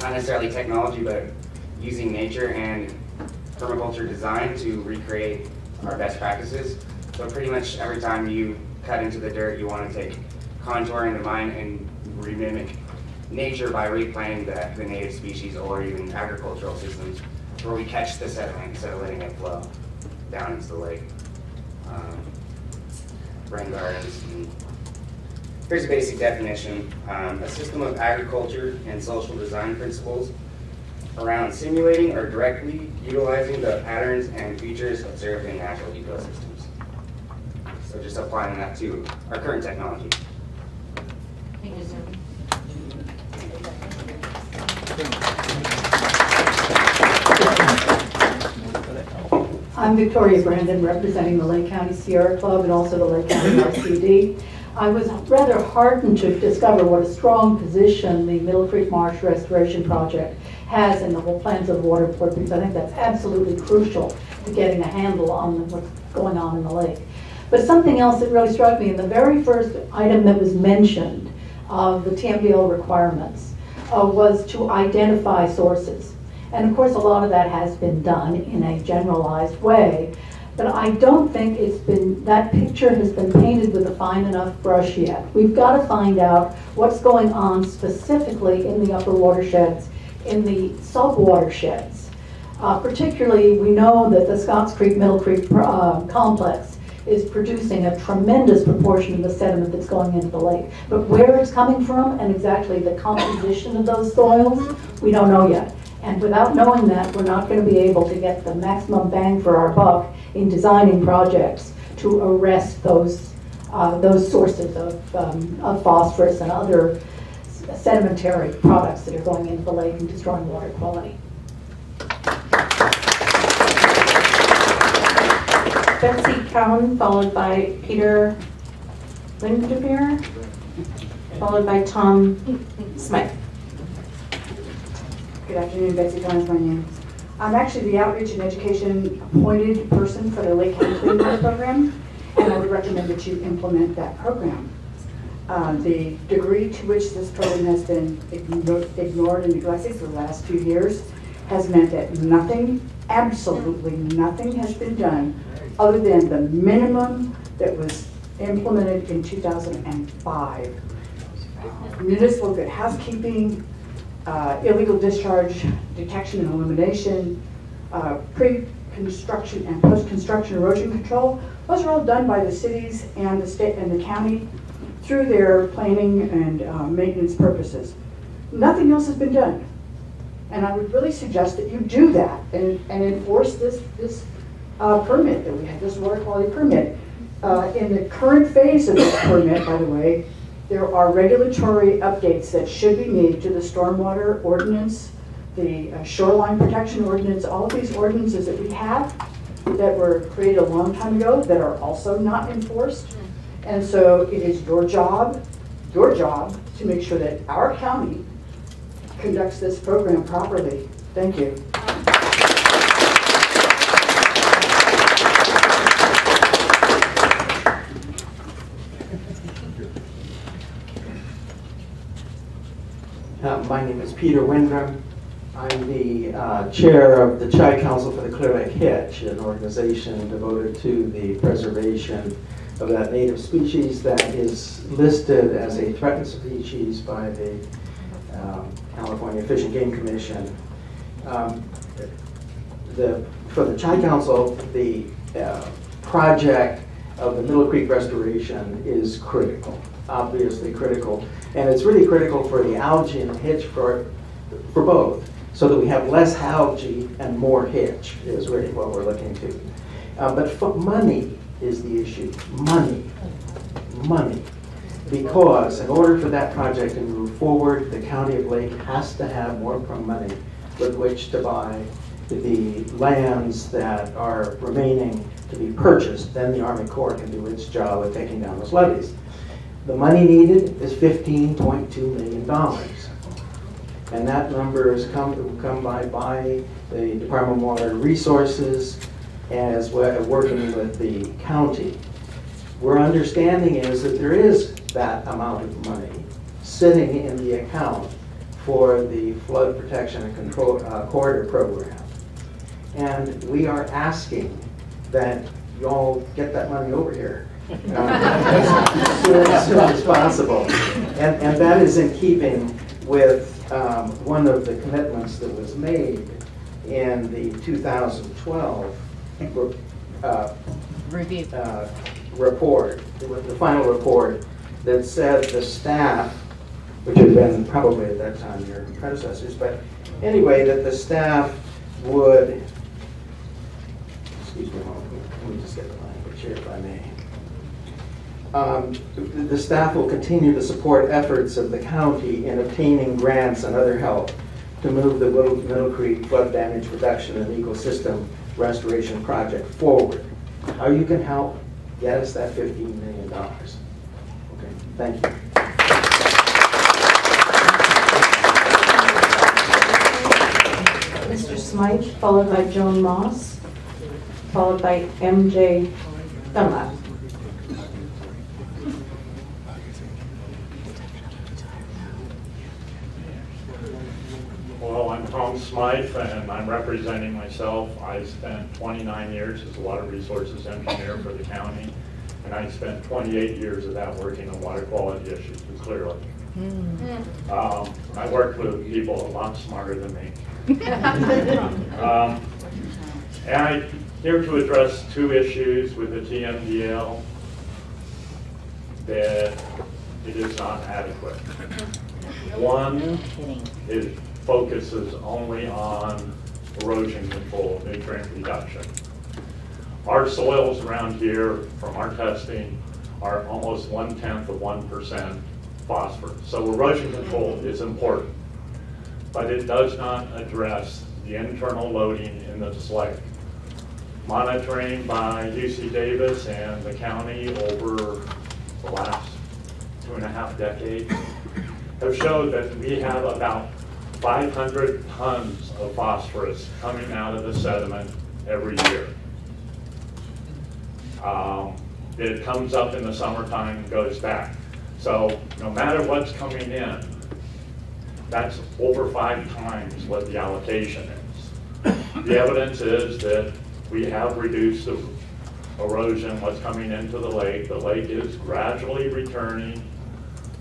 necessarily technology, but using nature and permaculture design to recreate our best practices. So pretty much every time you cut into the dirt, you want to take contour in the mine and remimic nature by replanting the native species or even agricultural systems where we catch the sediment instead of letting it flow down into the lake. Rain gardens. Here's a basic definition. A system of agriculture and social design principles around simulating or directly utilizing the patterns and features observed in natural ecosystems. So just applying that to our current technology. Thank you, sir. I'm Victoria Brandon, representing the Lake County Sierra Club and also the Lake County RCD. I was rather heartened to discover what a strong position the Middle Creek Marsh Restoration Project has in the whole plans of the water board, because I think that's absolutely crucial to getting a handle on what's going on in the lake. But something else that really struck me in the very first item that was mentioned of the Tmdl requirements was to identify sources. And of course, a lot of that has been done in a generalized way, but I don't think that picture has been painted with a fine enough brush yet. We've got to find out what's going on specifically in the upper watersheds, in the sub-watersheds. Particularly, we know that the Scotts Creek, Middle Creek complex is producing a tremendous proportion of the sediment that's going into the lake. But where it's coming from and exactly the composition of those soils, we don't know yet. And without knowing that, we're not going to be able to get the maximum bang for our buck in designing projects to arrest those sources of phosphorus and other sedimentary products that are going into the lake and destroying water quality. Betsy Cowan, followed by Peter Lindemeyer, followed by Tom Smythe. Good afternoon, Betsy Cowan is my name. I'm actually the Outreach and Education appointed person for the Lake County Clean Water Program, and I would recommend that you implement that program. The degree to which this program has been ignored and neglected for the last few years has meant that nothing, absolutely nothing has been done other than the minimum that was implemented in 2005. Municipal good housekeeping, illegal discharge detection and elimination, pre-construction and post-construction erosion control. Those are all done by the cities and the state and the county through their planning and maintenance purposes. Nothing else has been done. And I would really suggest that you do that and enforce this permit that we have, this water quality permit. In the current phase of this permit, by the way, there are regulatory updates that should be made to the stormwater ordinance, the shoreline protection ordinance, all of these ordinances that we have that were created a long time ago that are also not enforced. And so it is your job to make sure that our county conducts this program properly. Thank you. My name is Peter Windrum. I'm the chair of the Chi Council for the Clear Lake Hitch, an organization devoted to the preservation of that native species that is listed as a threatened species by the California Fish and Game Commission. For the Chi Council, the project of the Middle Creek restoration is critical, obviously critical. And it's really critical for the algae and the hitch for both, so that we have less algae and more hitch is really what we're looking to. But money is the issue. Money. Because in order for that project to move forward, the County of Lake has to have more money with which to buy the lands that are remaining to be purchased. Then the Army Corps can do its job of taking down those levees. The money needed is $15.2 million. And that number has come by the Department of Water Resources as well, working with the county. Our understanding is that there is that amount of money sitting in the account for the Flood Protection and Control Corridor Program. And we are asking that you all get that money over here. As soon as possible. And that is in keeping with one of the commitments that was made in the 2012 report, the final report that said the staff, which had been probably at that time your predecessors, but anyway, that the staff would, excuse me a moment, let me just get the language here if I may. The staff will continue to support efforts of the county in obtaining grants and other help to move the Middle Creek flood damage reduction and ecosystem restoration project forward. How you can help get us that $15 million. Okay, thank you. Mr. Smythe, followed by Joan Moss, followed by MJ Dunlap. Well, I'm Tom Smythe, and I'm representing myself. I spent 29 years as a water resources engineer for the county, and I spent 28 years of that working on water quality issues with Clear Lake. I worked with people a lot smarter than me. And I'm here to address two issues with the TMDL that it is not adequate. One, it focuses only on erosion control, nutrient reduction. Our soils around here, from our testing, are almost 0.1% phosphorus. So erosion control is important, but it does not address the internal loading in this lake. Monitoring by UC Davis and the county over the last 2.5 decades have showed that we have about 500 tons of phosphorus coming out of the sediment every year. It comes up in the summertime and goes back. So no matter what's coming in, that's over 5 times what the allocation is. The evidence is that we have reduced the erosion, what's coming into the lake. The lake is gradually returning,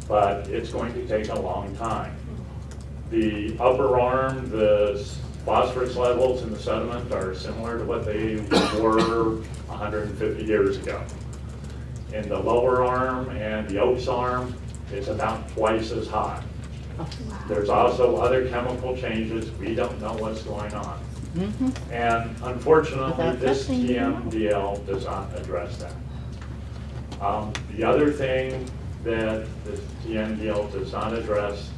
but it's going to take a long time. The upper arm, the phosphorus levels in the sediment are similar to what they were 150 years ago. In the lower arm and the Oaks arm, it's about twice as high. There's also other chemical changes. We don't know what's going on. And unfortunately, this Tmdl does not address that. The other thing that the Tmdl does not address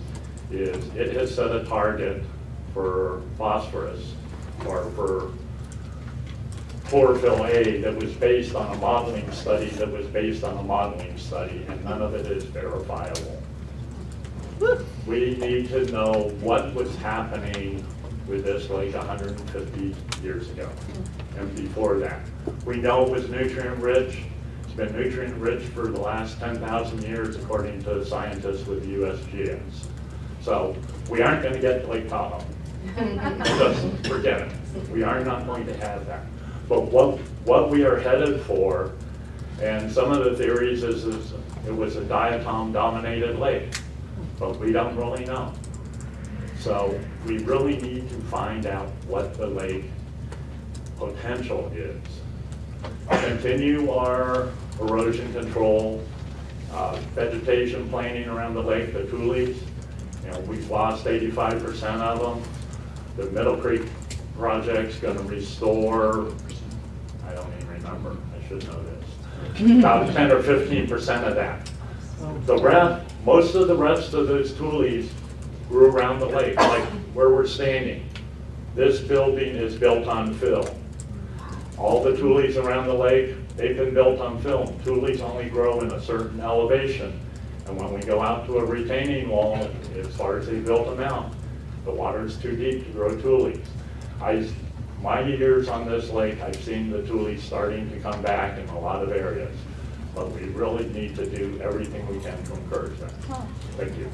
is it has set a target for phosphorus, or for chlorophyll A, that was based on a modeling study and none of it is verifiable. We need to know what was happening with this lake 150 years ago and before that. We know it was nutrient rich. It's been nutrient rich for the last 10,000 years according to scientists with the USGS. So we aren't going to get Lake Tahoe. Just forget it. We are not going to have that. But what we are headed for, and some of the theories is it was a diatom-dominated lake, but we don't really know. So we really need to find out what the lake potential is. Continue our erosion control, vegetation planting around the lake, the tules. You know, we've lost 85% of them. The Middle Creek project's going to restore, I don't even remember, I should know this, about 10 or 15% of that. Most of the rest of those tules grew around the lake, like where we're standing. This building is built on fill. All the tules around the lake, they've been built on film. Tules only grow in a certain elevation. And when we go out to a retaining wall, as far as they built them out, the water is too deep to grow tules. My years on this lake, I've seen the tules starting to come back in a lot of areas. But we really need to do everything we can to encourage that. Thank you.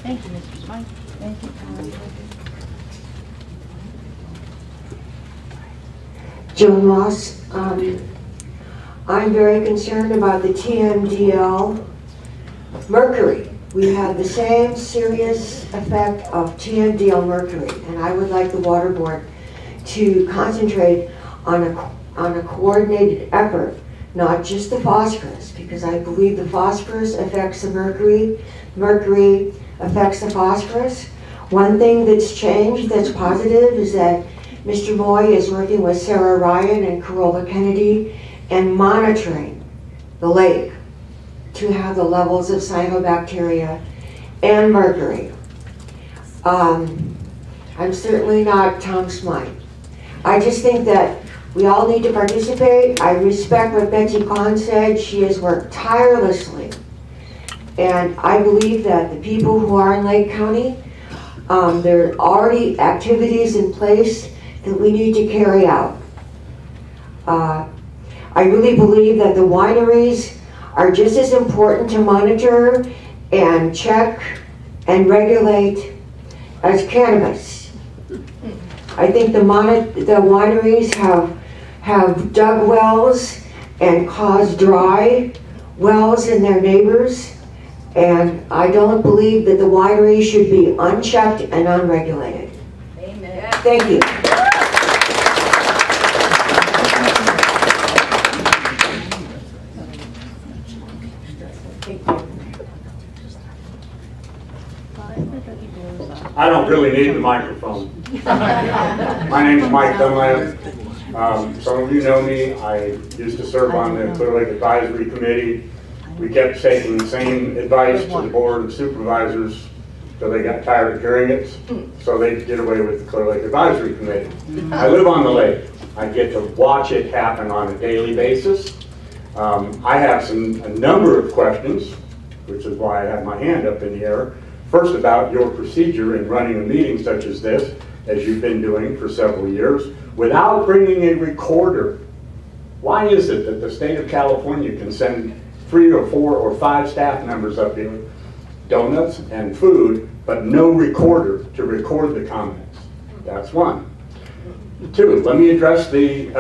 Thank you, Mr. Smythe. Thank you, Colin. Joan Moss. I'm very concerned about the TMDL mercury. We have the same serious effect of TMDL mercury, and I would like the Water Board to concentrate on a coordinated effort, not just the phosphorus, because I believe the phosphorus affects the mercury affects the phosphorus. One thing that's changed that's positive is that Mr. Moy is working with Sarah Ryan and Carola Kennedy and monitoring the lake to have the levels of cyanobacteria and mercury. I'm certainly not Tom Smythe. I just think that we all need to participate. I respect what Betsy Kahn said. She has worked tirelessly. And I believe that the people who are in Lake County, there are already activities in place that we need to carry out. I really believe that the wineries are just as important to monitor and check and regulate as cannabis. I think the wineries have dug wells and caused dry wells in their neighbors, and I don't believe that the winery should be unchecked and unregulated. Amen. Thank you. I don't really need the microphone. My name's Mike Dunlap. Some of you know me. I used to serve on the Clear Lake Advisory Committee. We kept taking the same advice to the Board of Supervisors so they got tired of hearing it. So they did away with the Clear Lake Advisory Committee. I live on the lake. I get to watch it happen on a daily basis. I have a number of questions, which is why I have my hand up in the air. First, about your procedure in running a meeting such as this, as you've been doing for several years, without bringing a recorder. Why is it that the state of California can send 3 or 4 or 5 staff members up here, donuts and food, but no recorder to record the comments? That's one. 2, let me address the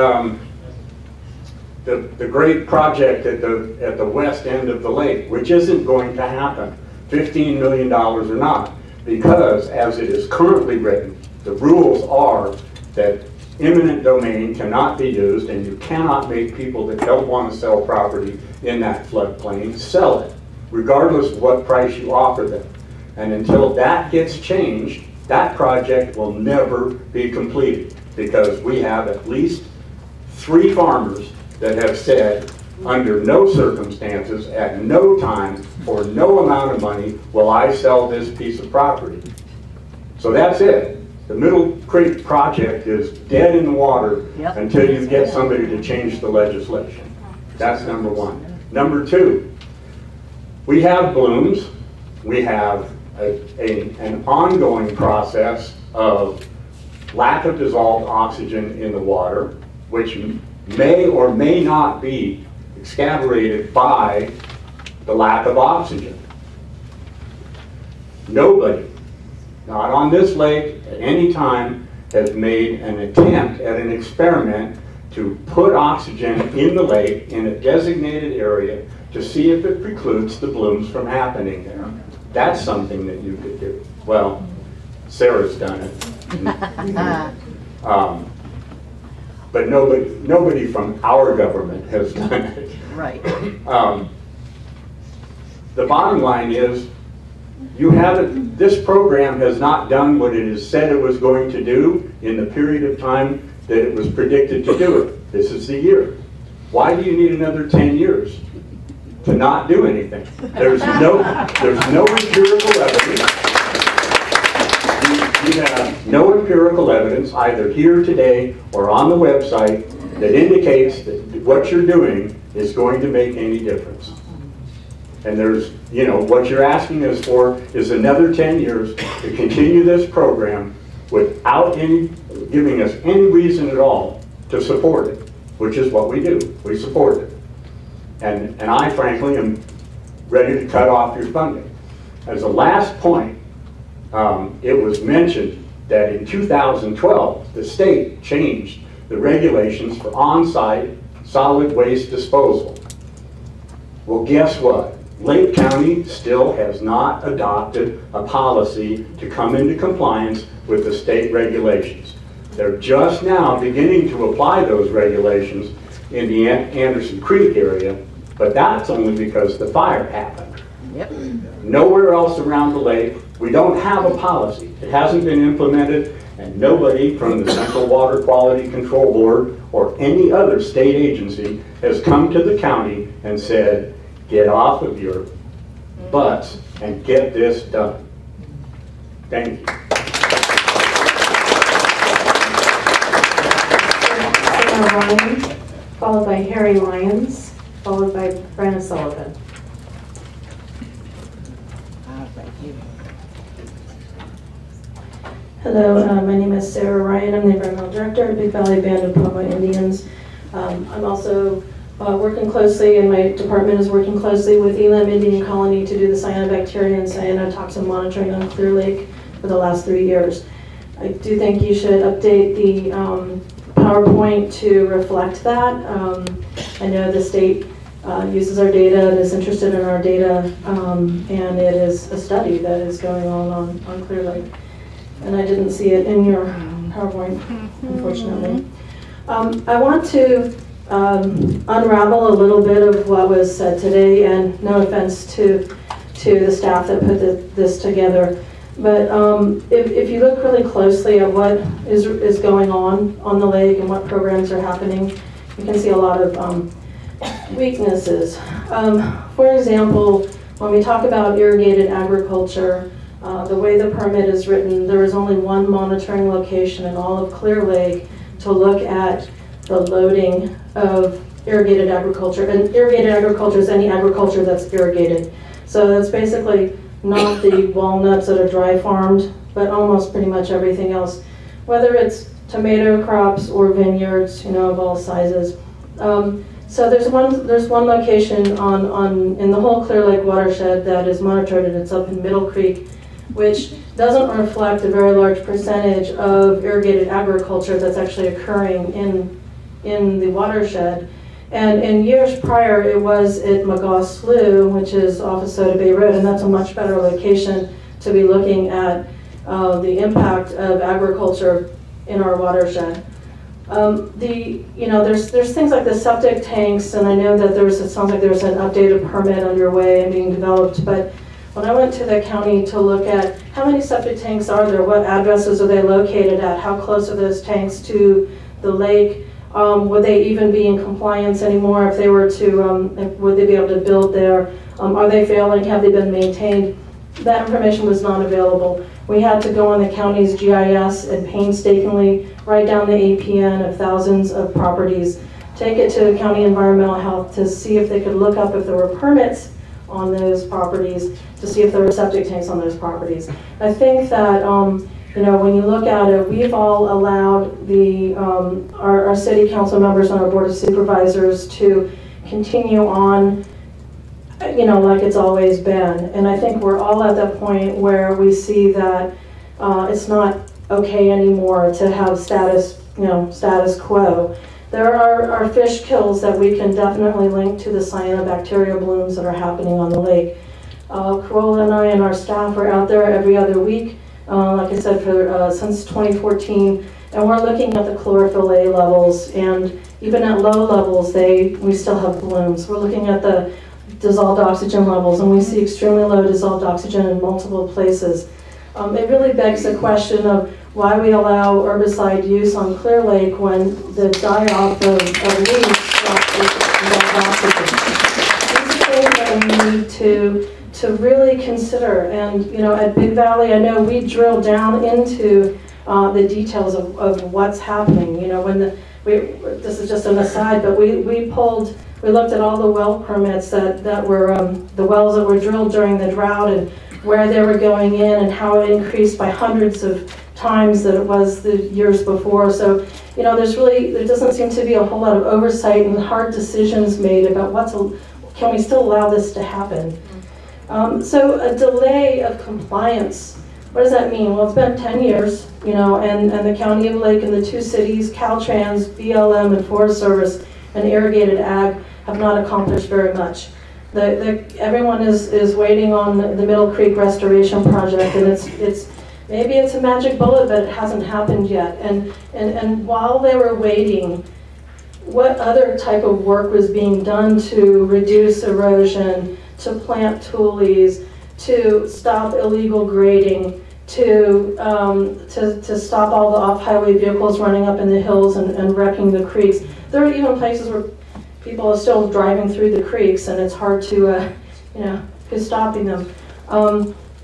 great project at the west end of the lake, which isn't going to happen, $15 million or not, because as it is currently written, the rules are that eminent domain cannot be used, and you cannot make people that don't want to sell property in that floodplain sell it, regardless of what price you offer them. And until that gets changed, that project will never be completed, because we have at least 3 farmers that have said, under no circumstances, at no time, for no amount of money, will I sell this piece of property. So that's it. The Middle Creek project is dead in the water until you get somebody to change the legislation. That's number 1. Number 2, we have blooms. We have an ongoing process of lack of dissolved oxygen in the water, which may or may not be excavated by the lack of oxygen. Nobody, not on this lake at any time, has made an attempt at an experiment to put oxygen in the lake in a designated area to see if it precludes the blooms from happening there. That's something that you could do. Well, Sarah's done it. But nobody from our government has done it. Right. The bottom line is, this program has not done what it has said it was going to do in the period of time that it was predicted to do it. This is the year. Why do you need another 10 years to not do anything? There's no empirical evidence. You have no empirical evidence, either here today or on the website, that indicates that what you're doing is going to make any difference. And there's, what you're asking us for is another 10 years to continue this program without giving us any reason at all to support it, which is what we do. We support it. And I, frankly, am ready to cut off your funding. As a last point, it was mentioned that in 2012, the state changed the regulations for on-site solid waste disposal. Well, guess what? Lake County still has not adopted a policy to come into compliance with the state regulations. They're just now beginning to apply those regulations in the Anderson Creek area, but that's only because the fire happened. Yep. Nowhere else around the lake We don't have a policy. It hasn't been implemented, and nobody from the Central Water Quality Control Board or any other state agency has come to the county and said, get off of your butts and get this done. Thank you. Sarah Ryan, followed by Harry Lyons, followed by Brenna Sullivan. Hello, my name is Sarah Ryan. I'm the Environmental Director at Big Valley Band of Pomo Indians. I'm also working closely, and my department is working closely with Elam Indian Colony to do the cyanobacteria and cyanotoxin monitoring on Clear Lake for the last 3 years. I do think you should update the PowerPoint to reflect that. I know the state uses our data and is interested in our data, and it is a study that is going on Clear Lake. And I didn't see it in your PowerPoint, unfortunately. I want to unravel a little bit of what was said today, and no offense to the staff that put this together. But if you look really closely at what is going on the lake and what programs are happening, you can see a lot of weaknesses. For example, when we talk about irrigated agriculture, the way the permit is written, there is only one monitoring location in all of Clear Lake to look at the loading of irrigated agriculture. And irrigated agriculture is any agriculture that's irrigated. So that's basically not the walnuts that are dry farmed, but almost pretty much everything else, whether it's tomato crops or vineyards, of all sizes. So there's one location in the whole Clear Lake watershed that is monitored, and it's up in Middle Creek, which doesn't reflect a very large percentage of irrigated agriculture that's actually occurring in the watershed. And in years prior, it was at McGaw Slough, which is off of Soda Bay Road, and that's a much better location to be looking at the impact of agriculture in our watershed. There's things like the septic tanks, and I know that it sounds like there's an updated permit underway and being developed, but when I went to the county to look at how many septic tanks are there, what addresses are they located at, how close are those tanks to the lake, would they even be in compliance anymore if they were to, would they be able to build there, are they failing, have they been maintained? That information was not available. We had to go on the county's GIS and painstakingly write down the APN of thousands of properties, take it to county environmental health to see if they could look up if there were permits on those properties, to see if there were septic tanks on those properties. I think that when you look at it, we've all allowed our city council members and our board of supervisors to continue on, like it's always been. And I think we're all at that point where we see that it's not okay anymore to have status quo. There are fish kills that we can definitely link to the cyanobacteria blooms that are happening on the lake. Corolla and I and our staff are out there every other week, like I said, since 2014, and we're looking at the chlorophyll A levels, and even at low levels, we still have blooms. We're looking at the dissolved oxygen levels, and we see extremely low dissolved oxygen in multiple places. It really begs the question of why we allow herbicide use on Clear Lake when the die-off of leaves stops dissolved oxygen. These are things that we need to really consider. And at Big Valley, I know we drill down into the details of what's happening. This is just an aside, but we looked at all the well permits that were the wells that were drilled during the drought and where they were going in and how it increased by hundreds of times that it was the years before. So, there doesn't seem to be a whole lot of oversight and hard decisions made about can we still allow this to happen? So a delay of compliance, what does that mean? Well, it's been 10 years, and the County of Lake and the two cities, Caltrans, BLM, and Forest Service, and Irrigated Ag have not accomplished very much. Everyone is waiting on the Middle Creek Restoration Project, and maybe it's a magic bullet, but it hasn't happened yet. And while they were waiting, what other type of work was being done to reduce erosion, to plant tules, to stop illegal grading, to stop all the off-highway vehicles running up in the hills and wrecking the creeks. There are even places where people are still driving through the creeks, and it's hard to, who's stopping them.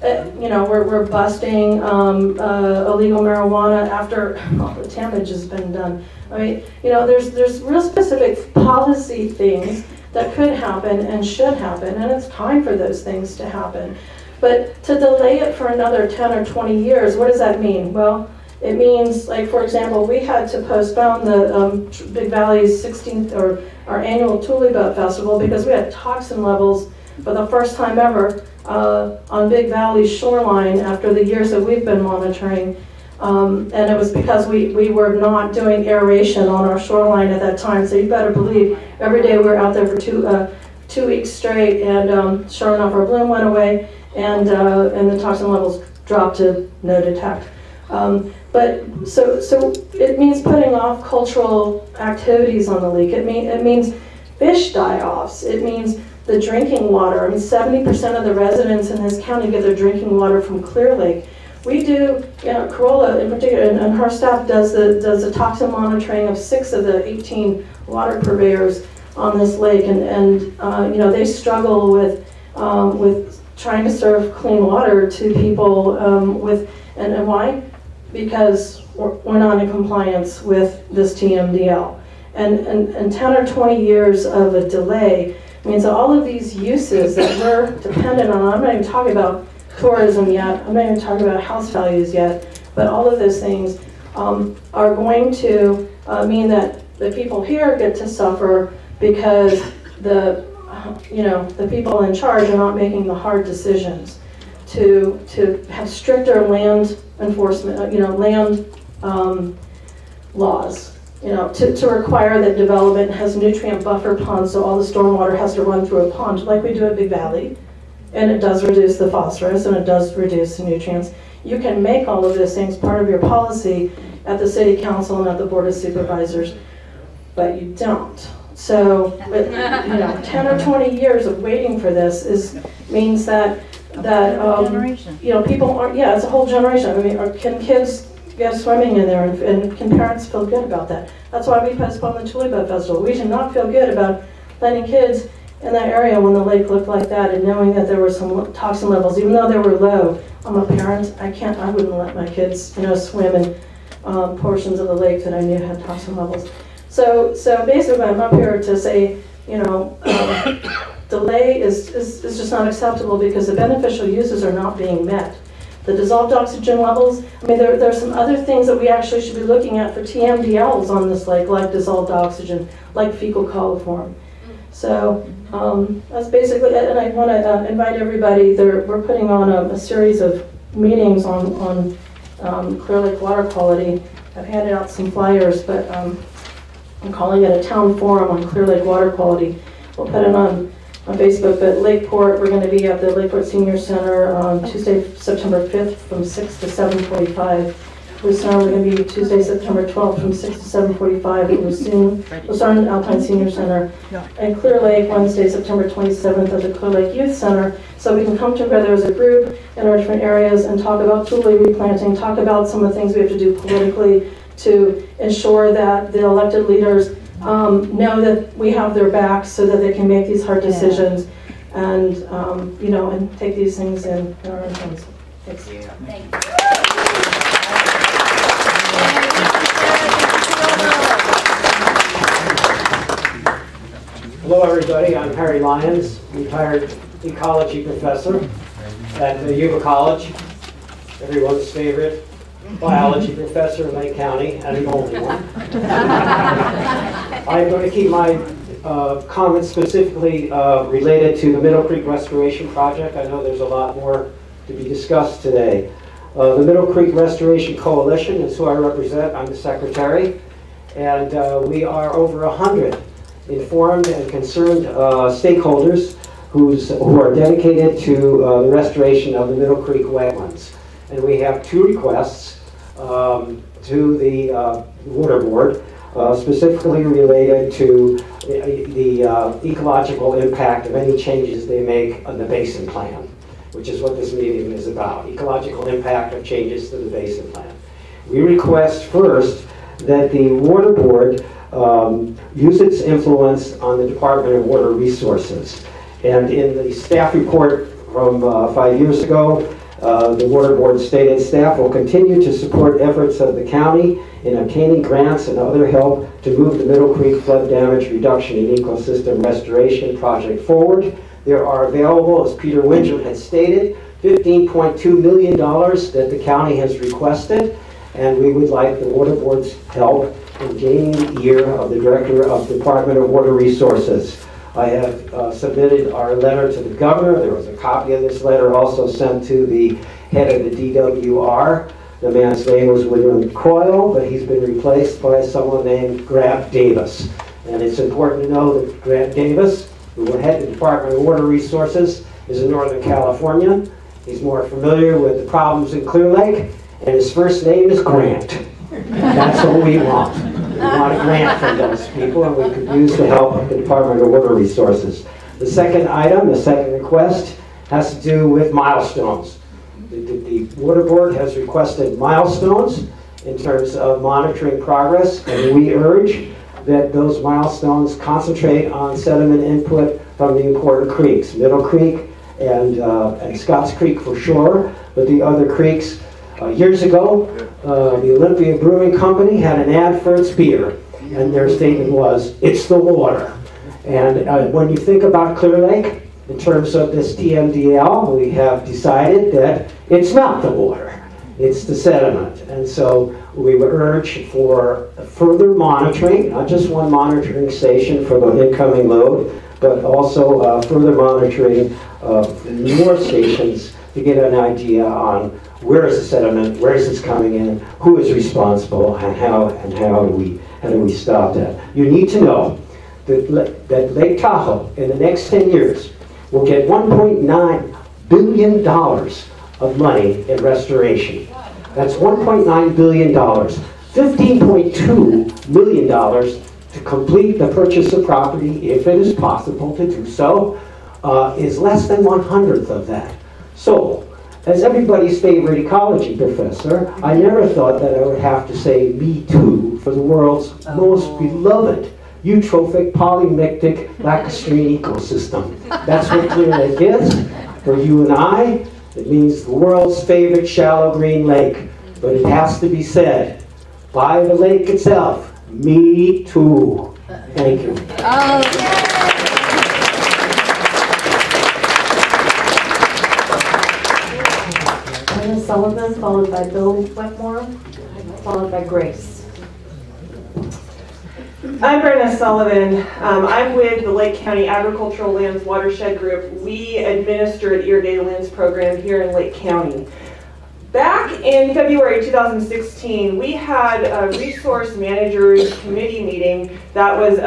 We're busting illegal marijuana after all the damage has been done. I mean, there's real specific policy things that could happen and should happen, and it's time for those things to happen. But to delay it for another 10 or 20 years, what does that mean? Well, it means, like, for example, we had to postpone the Big Valley's 16th, or our annual Thule Boat Festival, because we had toxin levels for the first time ever on Big Valley's shoreline after the years that we've been monitoring. And it was because we were not doing aeration on our shoreline at that time. So you better believe every day we were out there for two weeks straight, and sure enough, our bloom went away, and the toxin levels dropped to no detect. But so it means putting off cultural activities on the lake. It means fish die-offs. It means the drinking water. I mean, 70% of the residents in this county get their drinking water from Clear Lake. We do, Corolla in particular, and her staff does the toxin monitoring of 6 of the 18 water purveyors on this lake, and they struggle with trying to serve clean water to people and why? Because we're not in compliance with this TMDL. And 10 or 20 years of a delay means that all of these uses that we're dependent on, I'm not even talking about tourism yet, I'm not even talking about house values yet, but all of those things are going to mean that the people here get to suffer because the people in charge are not making the hard decisions to have stricter land enforcement, land laws, to require that development has nutrient buffer ponds, so all the stormwater has to run through a pond like we do at Big Valley, and it does reduce the phosphorus and it does reduce the nutrients. You can make all of those things part of your policy at the city council and at the board of supervisors, but you don't. So, 10 or 20 years of waiting for this means that people aren't. Yeah, it's a whole generation. I mean, can kids go swimming in there, and can parents feel good about that? That's why we postponed the Thule Boat Festival. We should not feel good about letting kids in that area when the lake looked like that, and knowing that there were some toxin levels, even though they were low. I'm a parent. I wouldn't let my kids, swim in portions of the lake that I knew had toxin levels. So basically, I'm up here to say, delay is just not acceptable because the beneficial uses are not being met. The dissolved oxygen levels, I mean, there are some other things that we actually should be looking at for TMDLs on this lake, like dissolved oxygen, like fecal coliform. So that's basically it, and I want to invite everybody. We're putting on a series of meetings on Clear Lake water quality. I've handed out some flyers, but I'm calling it a town forum on Clear Lake water quality. We'll put it on Facebook, but Lakeport, we're going to be at the Lakeport Senior Center on Tuesday, September 5th from 6 to 7:45. Lucerne, we're going to be Tuesday, September 12th from 6 to 7:45 at Lucerne Alpine Senior Center. And Clear Lake, Wednesday, September 27th at the Clear Lake Youth Center. So we can come together as a group in our different areas and talk about Thule replanting, talk about some of the things we have to do politically to ensure that the elected leaders know that we have their backs so that they can make these hard decisions and, and take these things in our own hands. Thanks. Thank you. Hello everybody, I'm Harry Lyons, retired ecology professor at Yuba College, everyone's favorite biology professor in Lake County, and the only one. I'm going to keep my comments specifically related to the Middle Creek Restoration Project. I know there's a lot more to be discussed today. The Middle Creek Restoration Coalition is who I represent. I'm the secretary, and we are over 100 informed and concerned stakeholders who are dedicated to the restoration of the Middle Creek wetlands. And we have 2 requests to the Water Board, specifically related to the ecological impact of any changes they make on the basin plan. which is what this meeting is about, ecological impact of changes to the basin plan. We request first that the Water Board use its influence on the Department of Water Resources. And in the staff report from 5 years ago, the Water Board stated staff will continue to support efforts of the county in obtaining grants and other help to move the Middle Creek flood damage reduction and ecosystem restoration project forward. There are available, as Peter Winsham had stated, $15.2 million that the county has requested, and we would like the Water Board's help in gaining the ear of the Director of the Department of Water Resources. I have submitted our letter to the governor. There was a copy of this letter also sent to the head of the DWR. The man's name was William Coyle, but he's been replaced by someone named Grant Davis. And it's important to know that Grant Davis, who will head the Department of Water Resources, is a Northern Californian. He's more familiar with the problems in Clear Lake, and his first name is Grant. That's what we want. We want a grant from those people, and we could use the help of the Department of Water Resources. The second item, the second request, has to do with milestones. The Water Board has requested milestones in terms of monitoring progress, and we urge that those milestones concentrate on sediment input from the important creeks, Middle Creek and Scotts Creek for sure, but the other creeks. Years ago, the Olympia Brewing Company had an ad for its beer, and their statement was, "It's the water." And when you think about Clear Lake, in terms of this Tmdl, we have decided that it's not the water, it's the sediment. And so we would urge for further monitoring, not just one monitoring station for the incoming load, but also further monitoring of more stations to get an idea on where is the sediment, where is this coming in, who is responsible, and how do we stop that. You need to know that Lake Tahoe in the next 10 years will get $1.9 billion of money in restoration. That's $1.9 billion. $15.2 million to complete the purchase of property, if it is possible to do so, is less than 1/100th of that. So, as everybody's favorite ecology professor, I never thought that I would have to say me too for the world's most beloved eutrophic polymictic lacustrine ecosystem. That's what Clear Lake is. For you and I, it means the world's favorite shallow green lake. But it has to be said by the lake itself, me too. Thank you. Brenda Sullivan, followed by Bill Wetmore, followed by Grace. I'm Brenda Sullivan. I'm with the Lake County Agricultural Lands Watershed Group. We administer the Irrigated Lands Program here in Lake County. Back in February 2016, we had a Resource Managers Committee meeting that was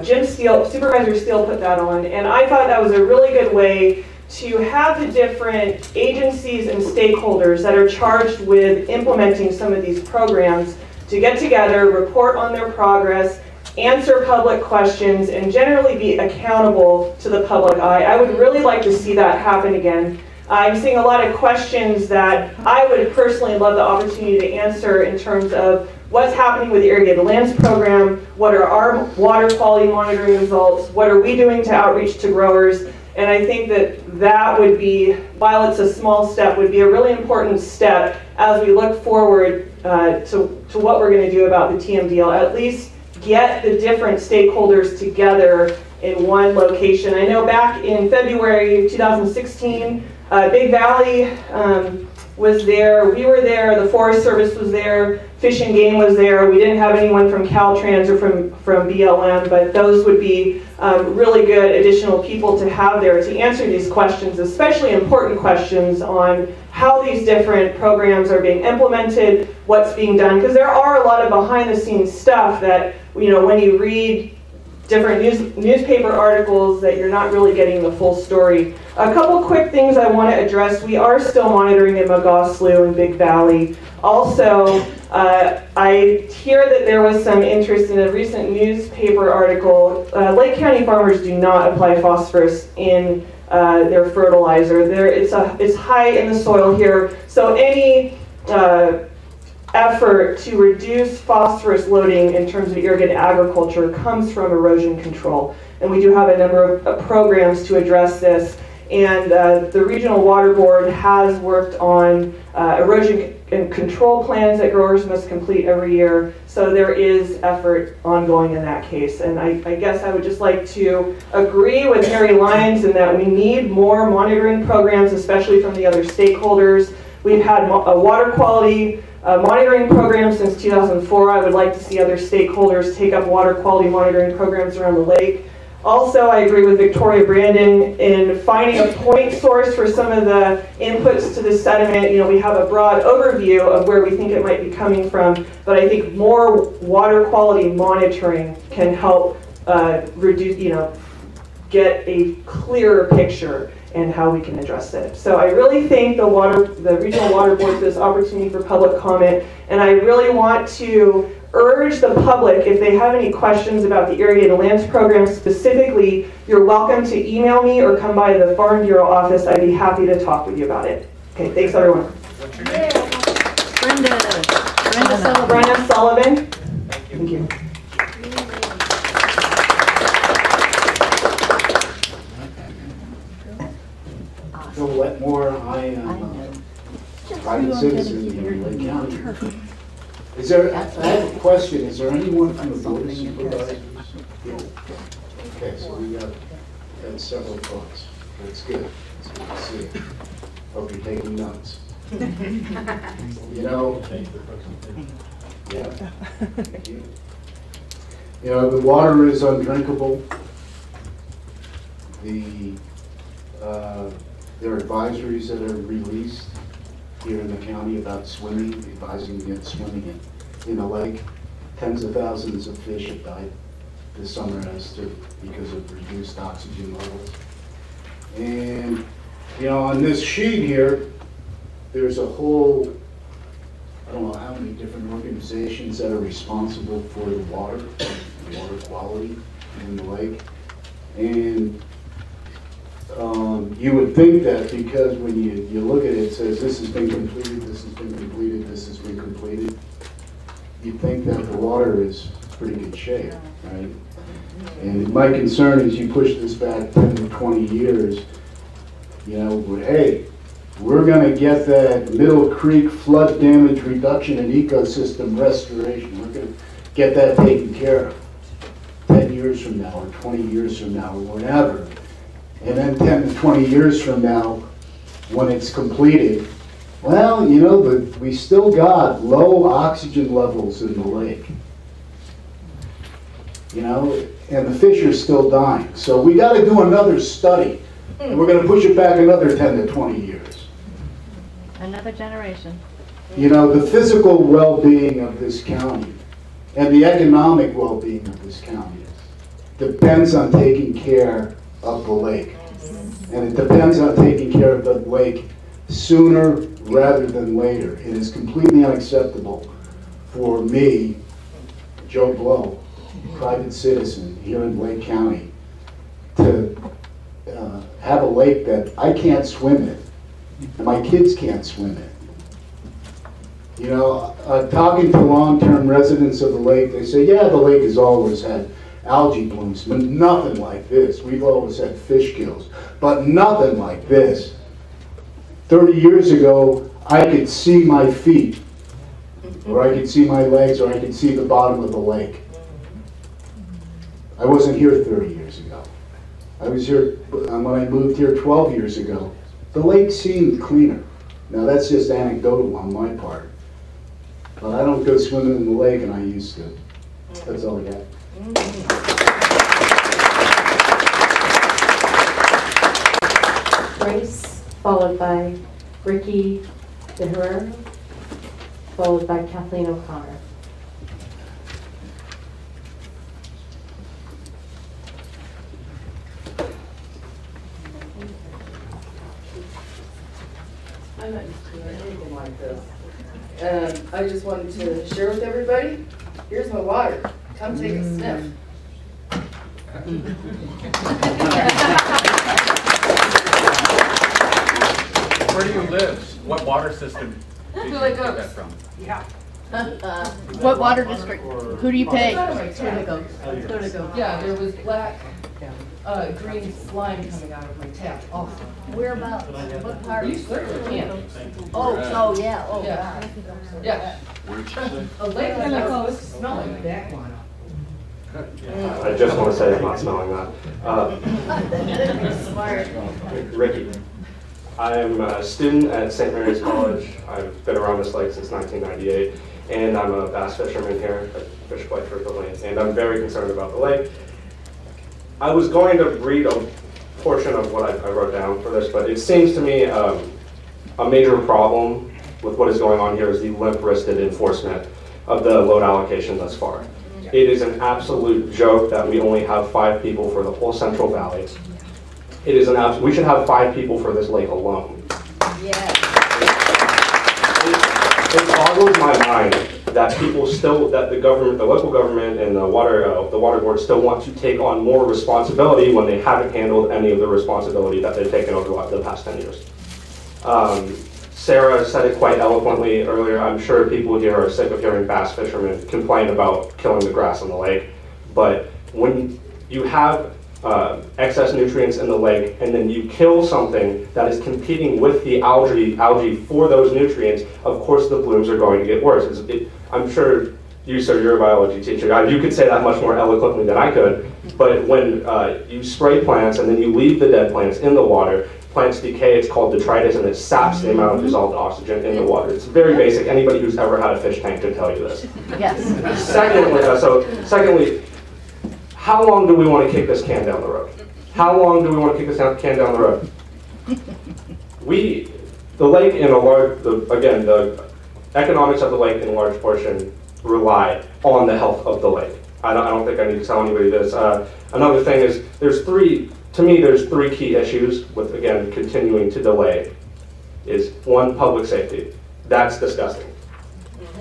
Jim Steele, Supervisor Steele put that on, and I thought that was a really good way to have the different agencies and stakeholders that are charged with implementing some of these programs to get together, report on their progress, answer public questions, and generally be accountable to the public eye. I would really like to see that happen again. I'm seeing a lot of questions that I would personally love the opportunity to answer in terms of what's happening with the Irrigated Lands Program, what are our water quality monitoring results, what are we doing to outreach to growers, and I think that that would be, while it's a small step, would be a really important step as we look forward to what we're going to do about the Tmdl. At least get the different stakeholders together in one location. I know back in February 2016, Big Valley was there, we were there, the Forest Service was there, Fish and Game was there. We didn't have anyone from Caltrans or from BLM, but those would be really good additional people to have there to answer these questions, especially important questions on how these different programs are being implemented, what's being done, because there are a lot of behind-the-scenes stuff that, you know, when you read different newspaper articles that you're not really getting the full story. A couple quick things I want to address. We are still monitoring in Magaw Slough and Big Valley. Also, I hear that there was some interest in a recent newspaper article. Lake County farmers do not apply phosphorus in their fertilizer. It's high in the soil here, so any effort to reduce phosphorus loading in terms of irrigated agriculture comes from erosion control. And we do have a number of programs to address this. And the Regional Water Board has worked on erosion and control plans that growers must complete every year. So there is effort ongoing in that case. And I guess I would just like to agree with Harry Lyons in that we need more monitoring programs, especially from the other stakeholders. We've had a water quality monitoring program since 2004. I would like to see other stakeholders take up water quality monitoring programs around the lake. Also, I agree with Victoria Brandon in finding a point source for some of the inputs to the sediment. You know, we have a broad overview of where we think it might be coming from, but I think more water quality monitoring can help reduce, get a clearer picture and how we can address it. So I really thank the Regional Water Board for this opportunity for public comment, and I really want to urge the public, if they have any questions about the Irrigated Lands Program specifically, you're welcome to email me or come by the Farm Bureau office. I'd be happy to talk with you about it. Okay, thanks everyone. What's your name? Brenda Sullivan. Brenda Sullivan. Thank you. Bill Wetmore, I am a private citizen here in Lake County. I have a question. Is there anyone from the Board of Supervisors here? Okay, so we got several thoughts. That's good. That's good to see. Hope you're taking notes. The water is undrinkable. There are advisories that are released here in the county about swimming, advising against swimming in the lake. Tens of thousands of fish have died this summer because of reduced oxygen levels. And on this sheet here, there's a whole, I don't know how many different organizations that are responsible for the water quality in the lake. And you would think that because when you look at it, it says this has been completed, this has been completed, this has been completed. You'd think that the water is pretty good shape, right? And my concern is you push this back 10 to 20 years, hey, we're going to get that Middle Creek flood damage reduction and ecosystem restoration. We're going to get that taken care of 10 years from now or 20 years from now or whatever. And then 10 to 20 years from now, when it's completed, well, but we still got low oxygen levels in the lake. And the fish are still dying. So we got to do another study. And we're going to push it back another 10 to 20 years. Another generation. The physical well-being of this county and the economic well-being of this county depends on taking care of the lake. And it depends on taking care of the lake sooner rather than later. It is completely unacceptable for me, Joe Blow, private citizen here in Lake County, to have a lake that I can't swim in, and my kids can't swim in. Talking to long-term residents of the lake, they say, yeah, the lake has always had algae blooms, but nothing like this. We've always had fish kills, but nothing like this. 30 years ago, I could see my feet, or I could see my legs, or I could see the bottom of the lake. I wasn't here 30 years ago. I was here when I moved here 12 years ago. The lake seemed cleaner. Now that's just anecdotal on my part. But I don't go swimming in the lake, and I used to. That's all I got. Grace, followed by Ricky De Herrera, followed by Kathleen O'Connor. I'm not used to anything like this. And I just wanted to share with everybody, here's my water. Come take a sniff. Where do you live? What water system did you get that from? Yeah. What water district? Who do you pay? Yeah, there was black, green slime coming out of my tap also. Whereabouts? What part? You certainly can. Oh, yeah, oh, Yeah. God. Yeah. A lake is not supposed to smell like that one. I just want to say I'm not smelling that. Smart. Ricky. I'm a student at St. Mary's College. I've been around this lake since 1998, and I'm a bass fisherman here. I fish quite frequently, and I'm very concerned about the lake. I was going to read a portion of what I wrote down for this, but it seems to me a major problem with what is going on here is the limp-wristed enforcement of the load allocation thus far. It is an absolute joke that we only have 5 people for the whole Central Valley. It is we should have 5 people for this lake alone. Yeah. It boggles my mind that people still, that the government, the local government and the water board still want to take on more responsibility when they haven't handled any of the responsibility that they've taken over the past 10 years. Sarah said it quite eloquently earlier. I'm sure people here are sick of hearing bass fishermen complain about killing the grass in the lake. But when you have excess nutrients in the lake and then you kill something that is competing with the algae for those nutrients, of course the blooms are going to get worse. I'm sure you, sir, you're a biology teacher. You could say that much more eloquently than I could. But when you spray plants and then you leave the dead plants in the water, plants decay. It's called detritus, and it saps the amount of dissolved oxygen in the water. It's very basic. Anybody who's ever had a fish tank can tell you this. Yes. Secondly, how long do we want to kick this can down the road? How long do we want to kick this can down the road? The lake in a large, again, the economics of the lake in a large portion rely on the health of the lake. I don't think I need to tell anybody this. Another thing is, there's 3 key issues with, again, continuing to delay. Is 1, public safety. That's disgusting.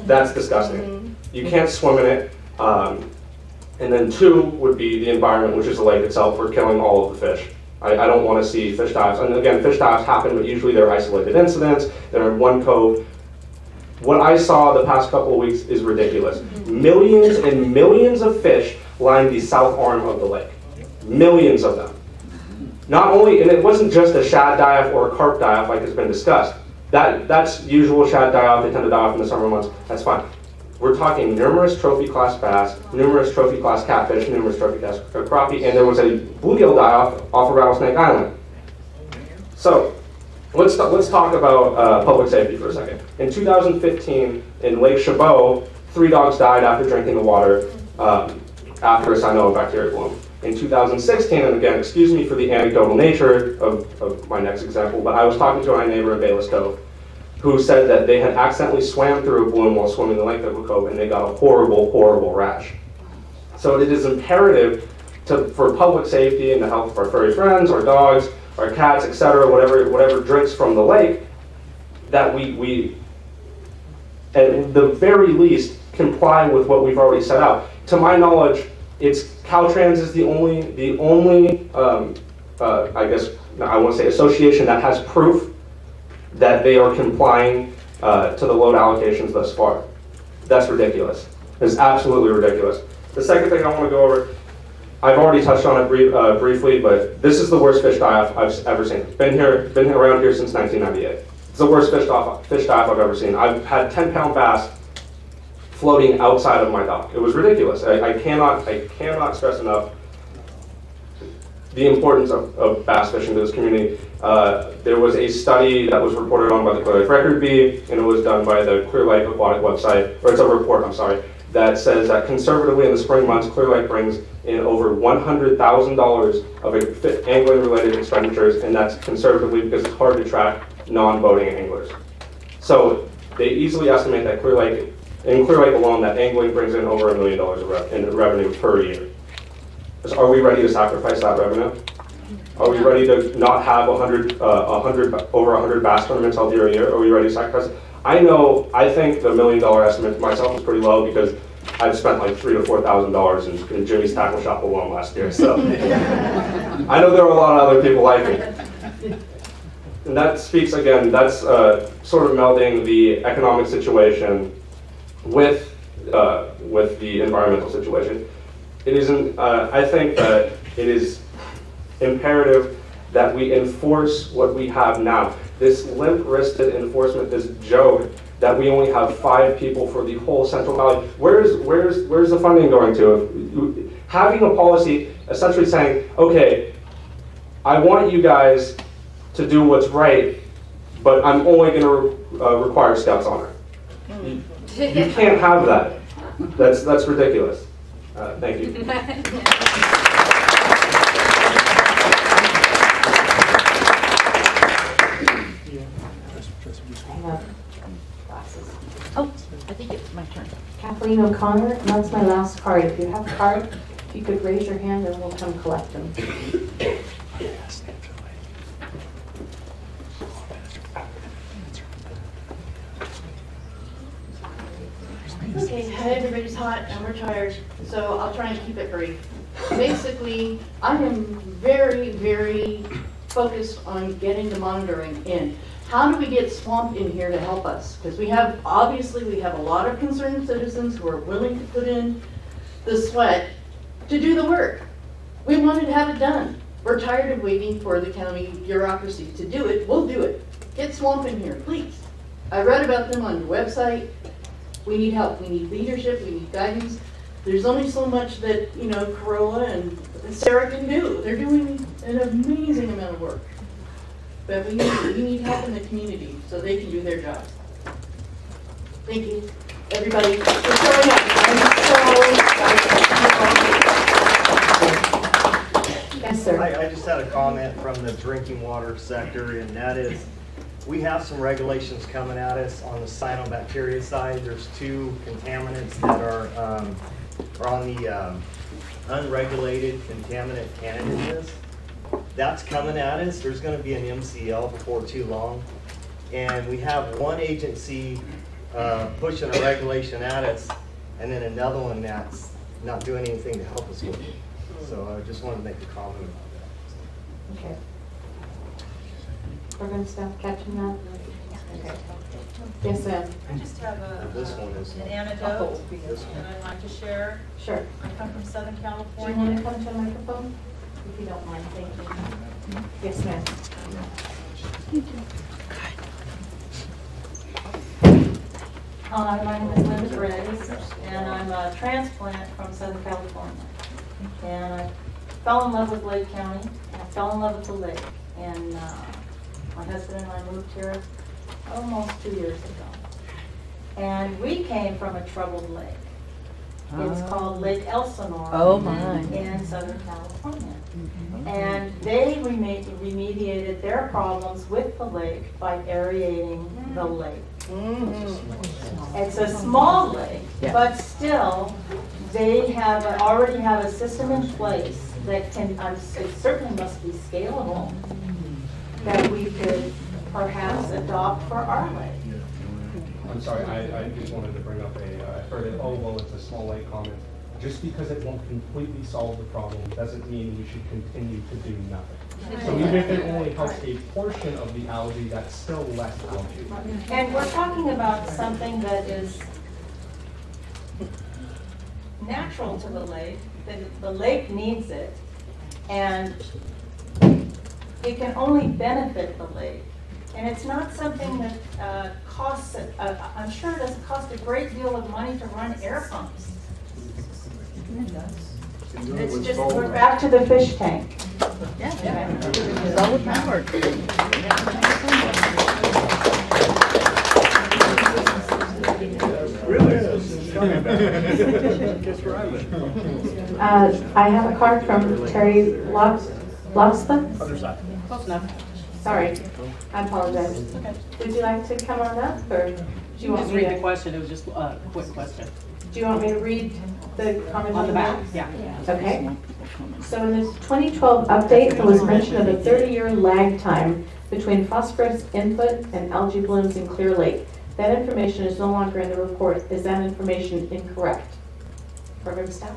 That's disgusting. You can't swim in it. And then 2 would be the environment, which is the lake itself. We're killing all of the fish. I don't want to see fish dives. And again, fish dives happen, but usually they're isolated incidents. They're in one cove. What I saw the past couple of weeks is ridiculous. Millions and millions of fish line the south arm of the lake. Millions of them. Not only, and it wasn't just a shad die-off or a carp die-off like has been discussed. That's usual shad die-off. They tend to die off in the summer months. That's fine. We're talking numerous trophy class bass, numerous trophy class catfish, numerous trophy class crappie, and there was a bluegill die-off off of Rattlesnake Island. So let's talk about public safety for a second. In 2015, in Lake Chabot, 3 dogs died after drinking the water after a cyanoid bacteria bloom. In 2016, and again, excuse me for the anecdotal nature of my next example, but I was talking to my neighbor in Bayless Cove, who said that they had accidentally swam through a bloom while swimming the length of a cove, and they got a horrible, horrible rash. So it is imperative for public safety and the health of our furry friends, our dogs, our cats, etc., whatever drinks from the lake, that we at the very least comply with what we've already set out. To my knowledge, Caltrans is the only I guess I want to say association that has proof that they are complying to the load allocations thus far. That's ridiculous. It's absolutely ridiculous. The second thing I want to go over, I've already touched on it briefly, but this is the worst fish die-off I've ever seen. Been around here since 1998. It's the worst fish die-off I've ever seen. I've had 10-pound bass floating outside of my dock. It was ridiculous. I cannot stress enough the importance of bass fishing to this community. There was a study that was reported on by the Clear Lake Record Bee, and it was done by the Clear Lake Aquatic website, or it's a report, I'm sorry, that says that conservatively in the spring months, Clear Lake brings in over $100,000 of angling-related expenditures, and that's conservatively because it's hard to track non-boating anglers. So they easily estimate that in Clear Lake alone, that angling brings in over $1 million in revenue per year. Are we ready to sacrifice that revenue? Are we ready to not have over 100 bass tournaments held here a year? Are we ready to sacrifice it? I think the $1 million estimate myself is pretty low because I've spent like $3,000 to $4,000 in Jimmy's tackle shop alone last year. So I know there are a lot of other people like me. And that speaks, again, that's sort of melding the economic situation with the environmental situation. It isn't, I think that it is imperative that we enforce what we have now. This limp-wristed enforcement, this joke that we only have 5 people for the whole Central Valley. Where's the funding going to? Having a policy essentially saying, okay, I want you guys to do what's right, but I'm only going to require Scouts honor. You can't have that. That's ridiculous. Thank you. Oh, I think it's my turn. Kathleen O'Connor, and that's my last card. If you have a card, if you could raise your hand and we'll come collect them. Okay, everybody's hot and we're tired, so I'll try and keep it brief. Basically, I am very, very focused on getting the monitoring in. How do we get Swamp in here to help us? Because obviously we have a lot of concerned citizens who are willing to put in the sweat to do the work. We wanted to have it done. We're tired of waiting for the county bureaucracy to do it. We'll do it. Get Swamp in here, please. I read about them on your website. We need help. We need leadership. We need guidance. There's only so much that, Corolla and Sarah can do. They're doing an amazing amount of work. But we need help in the community so they can do their jobs. Thank you, everybody, for showing up. Yes, sir. I just had a comment from the drinking water sector, and that is, we have some regulations coming at us on the cyanobacteria side. There's 2 contaminants that are on the unregulated contaminant candidate list. That's coming at us. There's going to be an MCL before too long. And we have one agency pushing a regulation at us, and then another one that's not doing anything to help us with it. So I just wanted to make a comment about that. Okay. Program staff catching that? Okay. Yes, ma'am. I just have This one is an anecdote that I'd like to share. Sure. I come from Southern Do California. you want to come to the microphone? If you don't mind, thank you. Yes, ma'am. Hi, my name is Linda Briggs, and I'm a transplant from Southern California. And I fell in love with Lake County, and I fell in love with the lake. And my husband and I moved here almost 2 years ago. And we came from a troubled lake. It's called Lake Elsinore in Southern California. And they remediated their problems with the lake by aerating the lake. It's a small lake, but still, they already have a system in place that can, it certainly must be scalable, that we could perhaps adopt for our lake. I'm sorry, I just wanted to bring up I heard it, oh, well, it's a small lake comment. Just because it won't completely solve the problem doesn't mean we should continue to do nothing. So even if it only helps a portion of the algae, that's still less algae. And we're talking about something that is natural to the lake, that the lake needs it, and it can only benefit the lake. And it's not something that costs, I'm sure it doesn't cost a great deal of money to run air pumps. It's just, we're back to the fish tank. Solar powered. I have a card from Terry Lobsta. Other side. Close enough. Sorry, I apologize. Would you like to come on up, or do you want just me read to? the question? It was just a quick question. Do you want me to read the comment On the back, yeah. Okay. So in this 2012 update, there was mention of a 30-year lag time between phosphorus input and algae blooms in Clear Lake. That information is no longer in the report. Is that information incorrect? Program staff?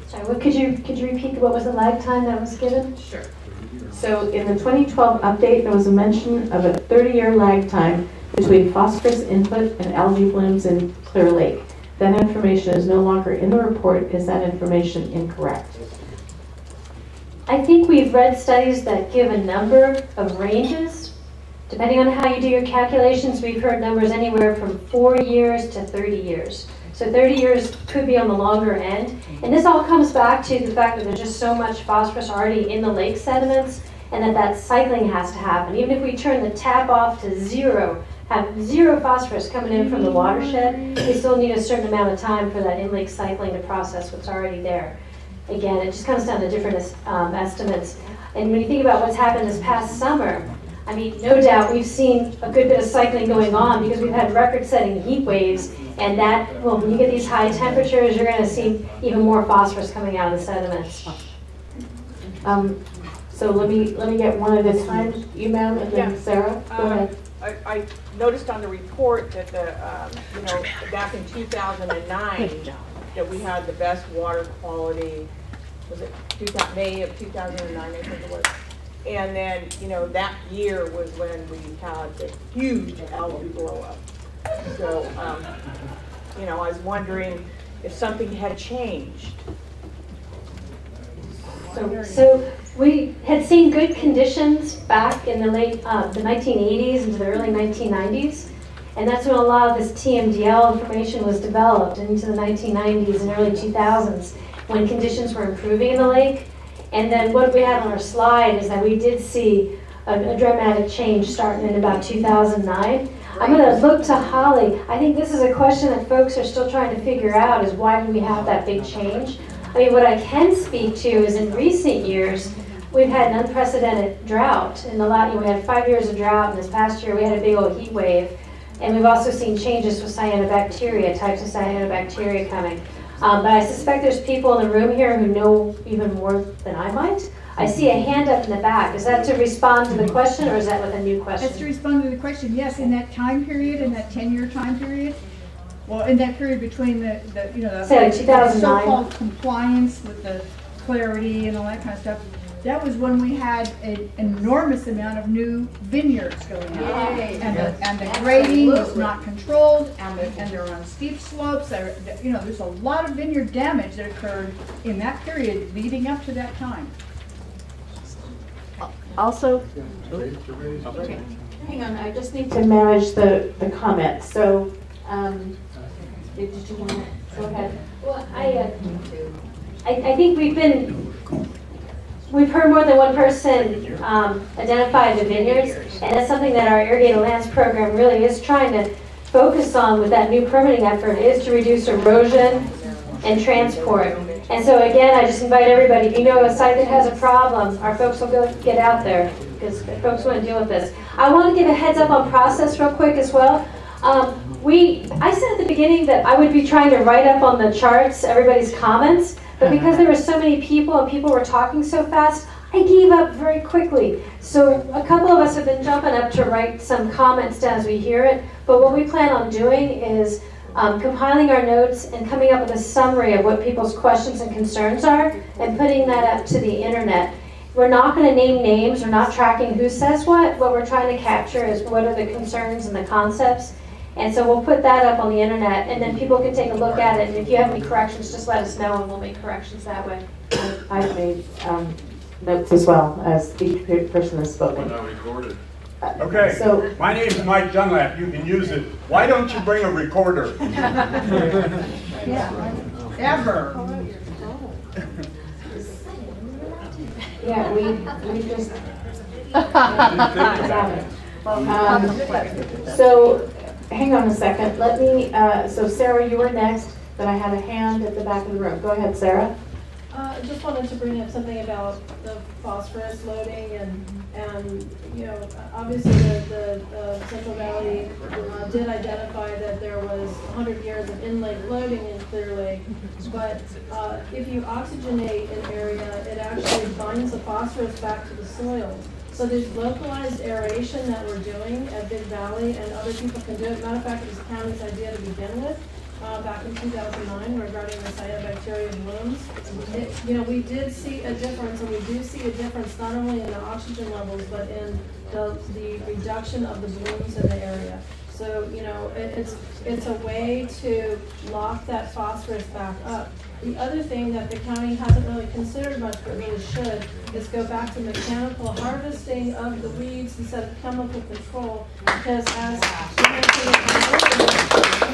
Sorry, could you repeat what was the lag time that was given? Sure. So in the 2012 update, there was a mention of a 30-year lag time between phosphorus input and algae blooms in Clear Lake. That information is no longer in the report. Is that information incorrect? I think we've read studies that give a number of ranges. Depending on how you do your calculations, we've heard numbers anywhere from 4 years to 30 years. So 30 years could be on the longer end. And this all comes back to the fact that there's just so much phosphorus already in the lake sediments, and that cycling has to happen. Even if we turn the tap off to zero, have zero phosphorus coming in from the watershed, we still need a certain amount of time for that in-lake cycling to process what's already there. Again, it just comes down to different estimates. And when you think about what's happened this past summer, I mean, no doubt we've seen a good bit of cycling going on because we've had record-setting heat waves, and that, well, when you get these high temperatures, you're going to see even more phosphorus coming out of the sediments. So let me get one at a time. You, ma'am, and then Sarah. Go ahead. I noticed on the report that back in 2009 that we had the best water quality. Was it May of 2009? I think it was. And then that year was when we had the huge algae blow up. So I was wondering if something had changed. So we had seen good conditions back in the late the 1980s into the early 1990s, and that's when a lot of this Tmdl information was developed into the 1990s and early 2000s when conditions were improving in the lake. And then what we had on our slide is that we did see a dramatic change starting in about 2009. I'm going to look to Holly. I think this is a question that folks are still trying to figure out, is why did we have that big change? I mean, what I can speak to is in recent years, we've had an unprecedented drought. In the we had 5 years of drought, and this past year we had a big old heat wave. And we've also seen changes with cyanobacteria, types of cyanobacteria coming. But I suspect there's people in the room here who know even more than I might. I see a hand up in the back. Is that to respond to the question, or is that with a new question? That's to respond to the question. Yes, in that time period, in that 10-year time period, well, in that period between the so-called compliance with the clarity and all that kind of stuff, that was when we had an enormous amount of new vineyards going out. And the grading was not controlled, and they're on steep slopes. There's a lot of vineyard damage that occurred in that period leading up to that time. Also, hang on, I just need to manage the comments. So, did you want to go ahead? Well, I think we've heard more than one person identify the vineyards, and that's something that our irrigated lands program really is trying to focus on with that new permitting effort, is to reduce erosion and transport. And so again, I just invite everybody, if you know a site that has a problem, our folks will go get out there because folks want to deal with this. I want to give a heads up on process real quick as well. I said at the beginning that I would be trying to write up on the charts everybody's comments, but because there were so many people and people were talking so fast, I gave up very quickly. So a couple of us have been jumping up to write some comments down as we hear it, but what we plan on doing is compiling our notes and coming up with a summary of what people's questions and concerns are and putting that up to the internet. We're not going to name names, we're not tracking who says what we're trying to capture is what are the concerns and the concepts. And so we'll put that up on the internet, and then people can take a look at it, and if you have any corrections, just let us know and we'll make corrections that way. I've made notes as well, as each person has spoken. Now recorded. Okay, so my name is Mike Dunlap. You can use it. Why don't you bring a recorder? Ever. Yeah, we just. So, hang on a second. Let me. So Sarah, you were next, but I had a hand at the back of the room. Go ahead, Sarah. I just wanted to bring up something about the phosphorus loading and obviously the Central Valley did identify that there was 100 years of in-lake loading in Clear Lake, but if you oxygenate an area, it actually binds the phosphorus back to the soil. So there's localized aeration that we're doing at Big Valley, and other people can do it. Matter of fact, it was the county's idea to begin with. back in 2009 regarding the cyanobacteria blooms. We did see a difference, and we do see a difference not only in the oxygen levels, but in the reduction of the blooms in the area. So, it's a way to lock that phosphorus back up. The other thing that the county hasn't really considered much, but really should, is go back to mechanical harvesting of the weeds instead of chemical control. Because as you mentioned,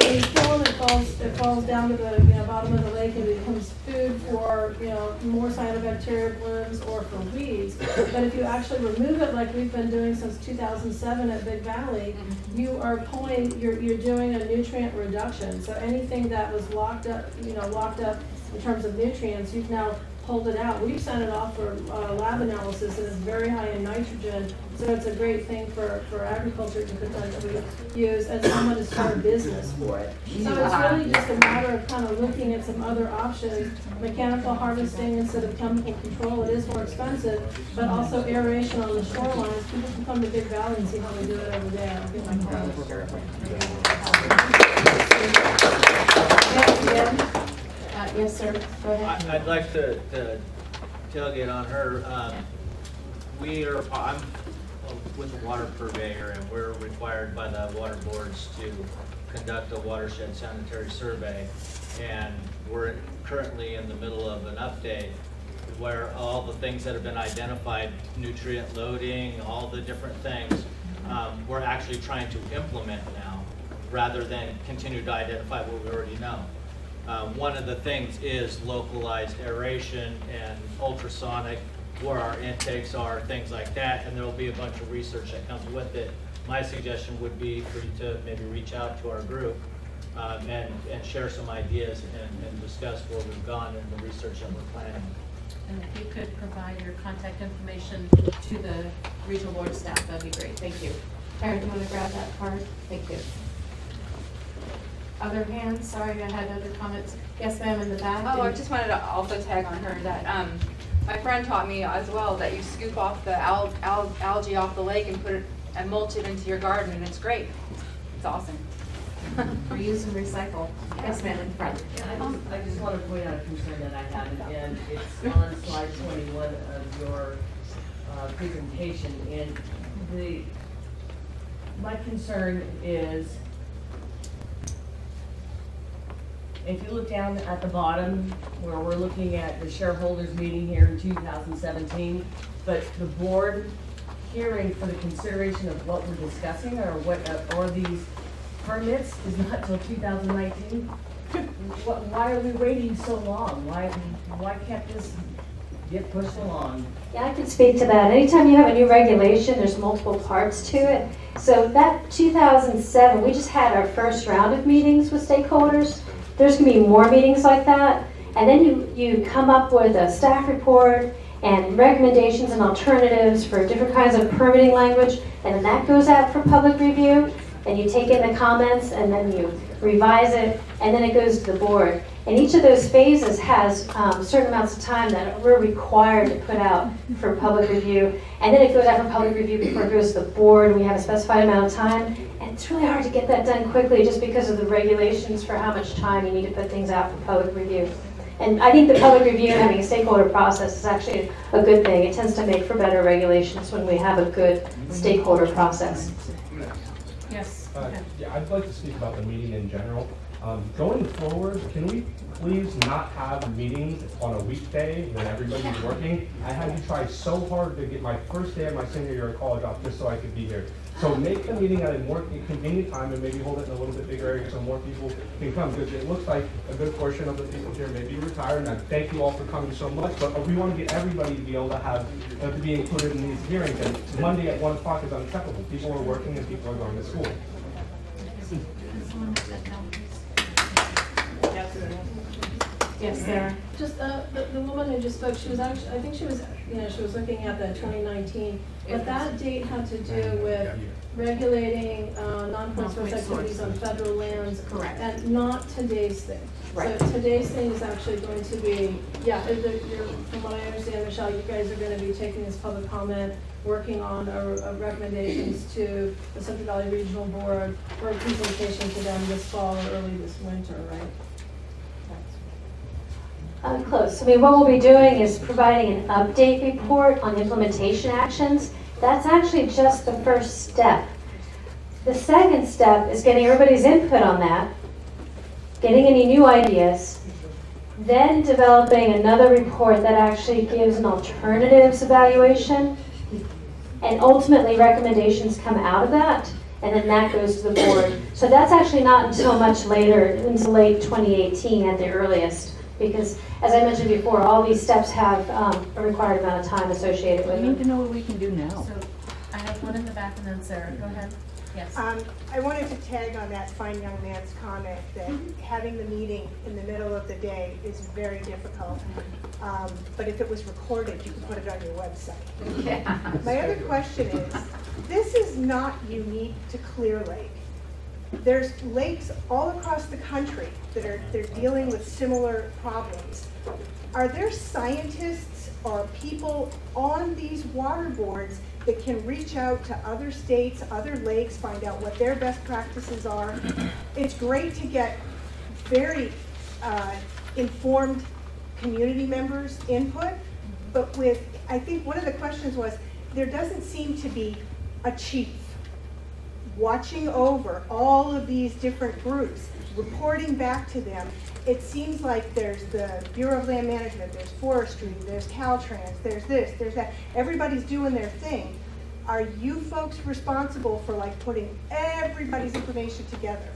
when you kill them, it falls down to the bottom of the lake and it becomes food for more cyanobacteria blooms or for weeds. But if you actually remove it, like we've been doing since 2007 at Big Valley, you are you're doing a nutrient reduction. So anything that was locked up in terms of nutrients, you've now pulled it out. We've sent it off for lab analysis, and it's very high in nitrogen, so it's a great thing for agriculture to potentially use, and someone to start a business for it. So it's really just a matter of kind of looking at some other options. Mechanical harvesting instead of chemical control, it is more expensive, but also aeration on the shorelines. People can come to Big Valley and see how we do it over there. I'll get my Yes, sir. Go ahead. I'd like to tailgate on her. I'm with the water purveyor, and we're required by the water boards to conduct a watershed sanitary survey. And we're currently in the middle of an update where all the things that have been identified, nutrient loading, all the different things, we're actually trying to implement now rather than continue to identify what we already know. One of the things is localized aeration and ultrasonic, where our intakes are, things like that, and there will be a bunch of research that comes with it. My suggestion would be for you to maybe reach out to our group and share some ideas and discuss where we've gone in the research that we're planning. And if you could provide your contact information to the regional board staff, that'd be great. Thank you. Karen, do you want to grab that card? Thank you. Other hands? Sorry, I had other comments. Yes, ma'am, in the back. Oh, I just wanted to also tag on her that my friend taught me as well that you scoop off the algae off the lake and put it and mulch it into your garden, and it's great. It's awesome. Reuse and recycle. Yes, ma'am, in front. I just want to point out a concern that I have, and it's on slide 21 of your presentation. And my concern is, if you look down at the bottom where we're looking at the shareholders meeting here in 2017, but the board hearing for the consideration of what we're discussing or these permits is not till 2019. Why are we waiting so long? Why can't this get pushed along? Yeah, I can speak to that. Anytime you have a new regulation, there's multiple parts to it. So that 2007, we just had our first round of meetings with stakeholders. There's going to be more meetings like that. And then you come up with a staff report and recommendations and alternatives for different kinds of permitting language. And then that goes out for public review. And you take in the comments and then you revise it. And then it goes to the board. And each of those phases has certain amounts of time that we're required to put out for public review. And then it goes out for public review before it goes to the board. We have a specified amount of time. And it's really hard to get that done quickly just because of the regulations for how much time you need to put things out for public review. And I think the public review and having a stakeholder process is actually a good thing. It tends to make for better regulations when we have a good stakeholder process. Yes. Yeah, I'd like to speak about the meeting in general. Going forward, can we please not have meetings on a weekday when everybody's working? I had to try so hard to get my first day of my senior year of college off just so I could be here. So make the meeting at a more convenient time and maybe hold it in a little bit bigger area so more people can come. Because it looks like a good portion of the people here may be retired, and I thank you all for coming so much. But we want to get everybody to be able to be included in these hearings. And Monday at 1 o'clock is unacceptable. People are working and people are going to school. Yes, Sarah. Just, the woman who just spoke, she was actually, I think she was, she was looking at the 2019, but that date had to do with regulating non-point source activities on federal lands. Correct. And not today's thing. Right. So today's thing is actually going to be, from what I understand, Michelle, you guys are going to be taking this public comment, working on recommendations to the Central Valley Regional Board for a presentation to them this fall or early this winter, right? Close. I mean, what we'll be doing is providing an update report on implementation actions. That's actually just the first step. The second step is getting everybody's input on that, getting any new ideas, then developing another report that actually gives an alternatives evaluation, and ultimately recommendations come out of that, and then that goes to the board. So that's actually not until much later, into late 2018 at the earliest. Because, as I mentioned before, all these steps have a required amount of time associated with them. We need to know what we can do now. So I have one in the back and then Sarah, go ahead. Yes. I wanted to tag on that fine young man's comment that having the meeting in the middle of the day is very difficult. But if it was recorded, you could put it on your website. Yeah. My other question is, this is not unique to Clear Lake. There's lakes all across the country that they're dealing with similar problems. Are there scientists or people on these water boards that can reach out to other states, other lakes, find out what their best practices are? It's great to get very informed community members' input, but I think one of the questions was, there doesn't seem to be a chief watching over all of these different groups, reporting back to them. It seems like there's the Bureau of Land Management, there's Forestry, there's Caltrans, there's this, there's that. Everybody's doing their thing. Are you folks responsible for putting everybody's information together?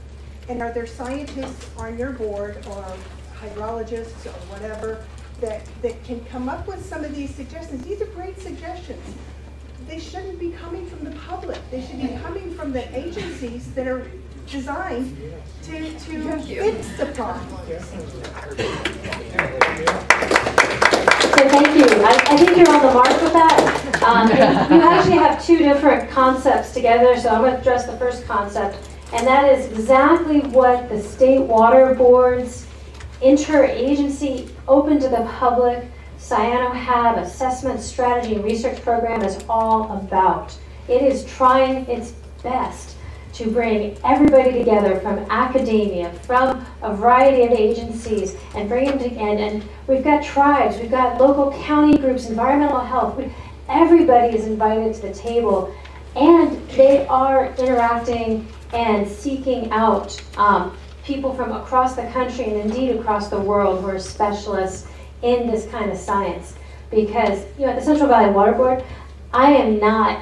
And are there scientists on your board or hydrologists or whatever that can come up with some of these suggestions? These are great suggestions. They shouldn't be coming from the public. They should be coming from the agencies that are designed to fix the problem. So thank you. I think you're on the mark with that. You actually have two different concepts together, so I'm going to address the first concept, and that is exactly what the state water boards, interagency, open to the public, Cyanohab assessment strategy and research program is all about. It is trying its best to bring everybody together from academia, from a variety of agencies, and bring them together. And we've got tribes, we've got local county groups, environmental health. Everybody is invited to the table, and they are interacting and seeking out people from across the country and indeed across the world who are specialists in this kind of science. Because at the Central Valley Water Board, I am not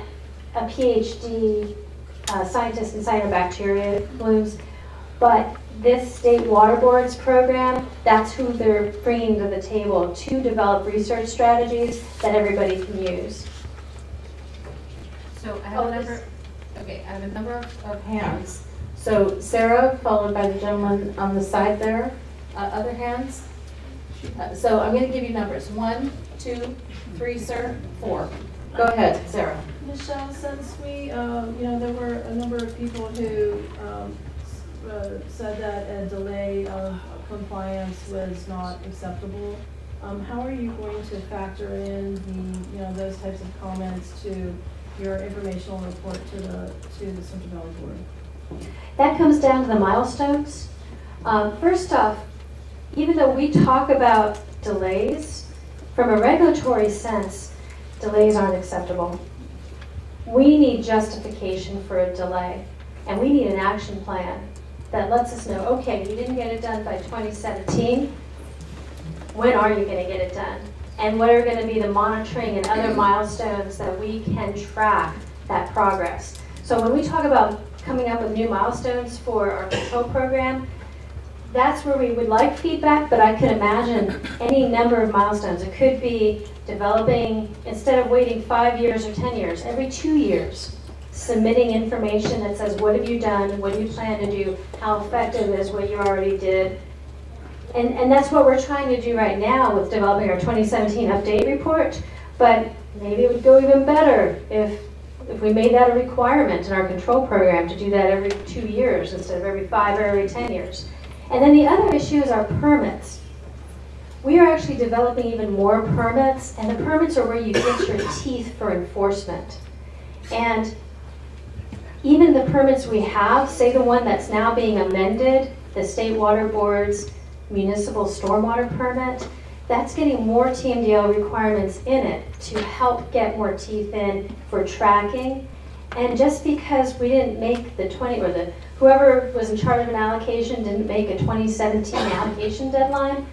a PhD scientist in cyanobacteria blooms, but this state water boards program, that's who they're bringing to the table to develop research strategies that everybody can use. So I have I have a number of hands. So Sarah, followed by the gentleman on the side there. Other hands? So I'm going to give you numbers. 1, 2, 3, sir, 4. Go ahead, Sarah. Michelle, since we, there were a number of people who said that a delay of compliance was not acceptable. How are you going to factor in those types of comments to your informational report to the Central Valley Board? That comes down to the milestones. First off, even though we talk about delays, from a regulatory sense, delays aren't acceptable. We need justification for a delay, and we need an action plan that lets us know, okay, you didn't get it done by 2017, when are you going to get it done? And what are going to be the monitoring and other milestones that we can track that progress? So when we talk about coming up with new milestones for our control program, that's where we would like feedback, but I could imagine any number of milestones. It could be developing, instead of waiting 5 years or 10 years, every 2 years, submitting information that says, what have you done, what do you plan to do, how effective is what you already did. And that's what we're trying to do right now with developing our 2017 update report. But maybe it would go even better if we made that a requirement in our control program to do that every 2 years instead of every 5 or every 10 years. And then the other issue is our permits. We are actually developing even more permits, and the permits are where you get your teeth for enforcement. And even the permits we have, say the one that's now being amended, the State Water Board's municipal stormwater permit, that's getting more Tmdl requirements in it to help get more teeth in for tracking. And just because we didn't make the whoever was in charge of an allocation didn't make a 2017 allocation deadline,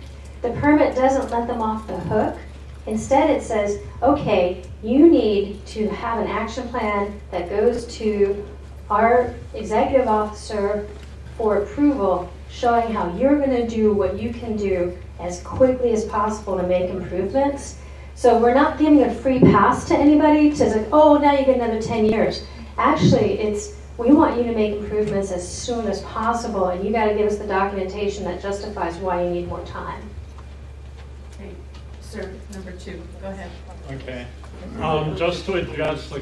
the permit doesn't let them off the hook. Instead it says, okay, you need to have an action plan that goes to our executive officer for approval, showing how you're going to do what you can do as quickly as possible to make improvements. So we're not giving a free pass to anybody to say, oh, now you get another 10 years. Actually, we want you to make improvements as soon as possible, and you got to give us the documentation that justifies why you need more time. Okay, sir, number 2, go ahead. Okay. Just to address a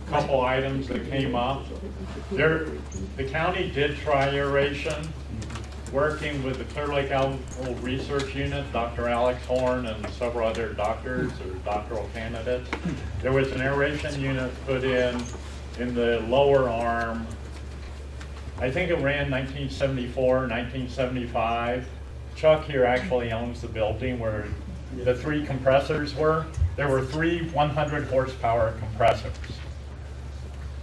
couple items that came up. The county did try aeration, working with the Clear Lake Algal Research Unit, Dr. Alex Horn and several other doctors or doctoral candidates. There was an aeration unit put in the lower arm. I think it ran 1974, 1975. Chuck here actually owns the building where the 3 compressors were. There were 3 100 horsepower compressors.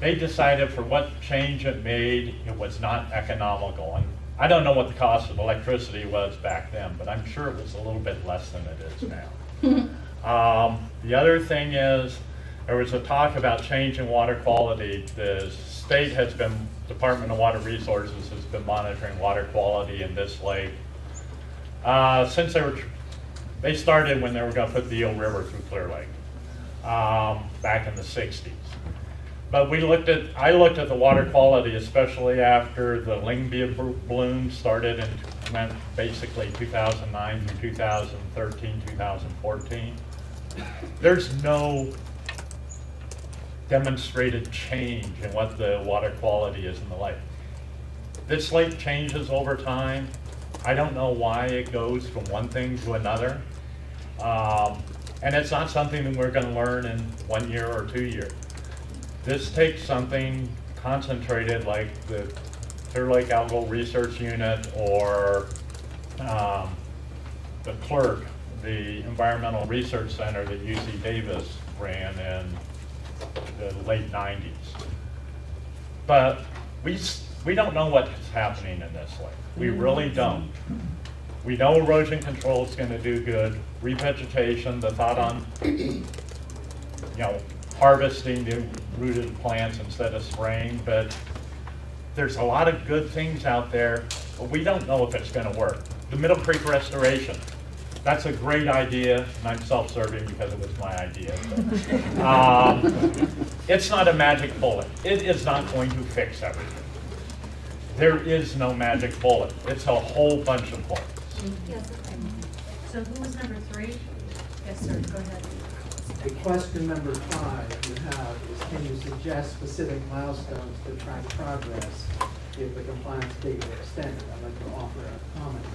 They decided for what change it made, it was not economical. And I don't know what the cost of electricity was back then, but I'm sure it was a little bit less than it is now. The other thing is, there was a talk about changing water quality. The state has been, Department of Water Resources has been monitoring water quality in this lake since they started when they were going to put the Eel River through Clear Lake back in the 60s. But I looked at the water quality, especially after the Lyngbia bloom started and went basically 2009 through 2013, 2014. There's no demonstrated change in what the water quality is in the lake. This lake changes over time. I don't know why it goes from one thing to another. And it's not something that we're going to learn in 1 year or 2 years. This takes something concentrated like the Clear Lake Algal Research Unit or the CLERC, the Environmental Research Center that UC Davis ran in the late 90s. But we don't know what is happening in this lake. We really don't. We know erosion control is going to do good. Revegetation, the thought on harvesting new rooted plants instead of spraying, but there's a lot of good things out there, but we don't know if it's going to work. The Middle Creek restoration, that's a great idea, and I'm self-serving because it was my idea. It's not a magic bullet. It is not going to fix everything. There is no magic bullet. It's a whole bunch of bullets. Yes. So who was number 3? Yes, sir, go ahead. The question number 5 you have is, can you suggest specific milestones to track progress if the compliance date were extended? I'd like to offer a comment on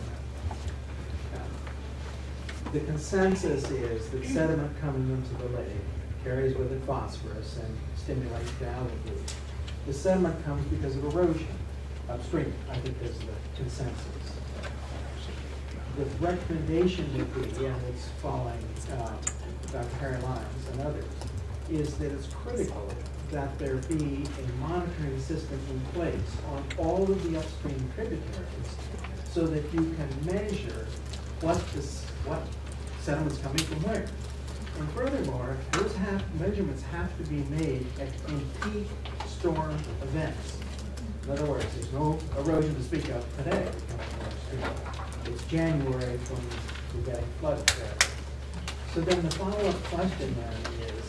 that. The consensus is that sediment coming into the lake carries with it phosphorus and stimulates the algal bloom. The sediment comes because of erosion upstream. I think that's the consensus. The recommendation would be, and it's following Dr. Harry Lyons and others, is that it's critical that there be a monitoring system in place on all of the upstream tributaries so that you can measure what sediment's coming from where. And furthermore, those measurements have to be made in peak storm events. In other words, there's no erosion to speak of today. It's January when we're getting flooded there. So then the follow-up question then is,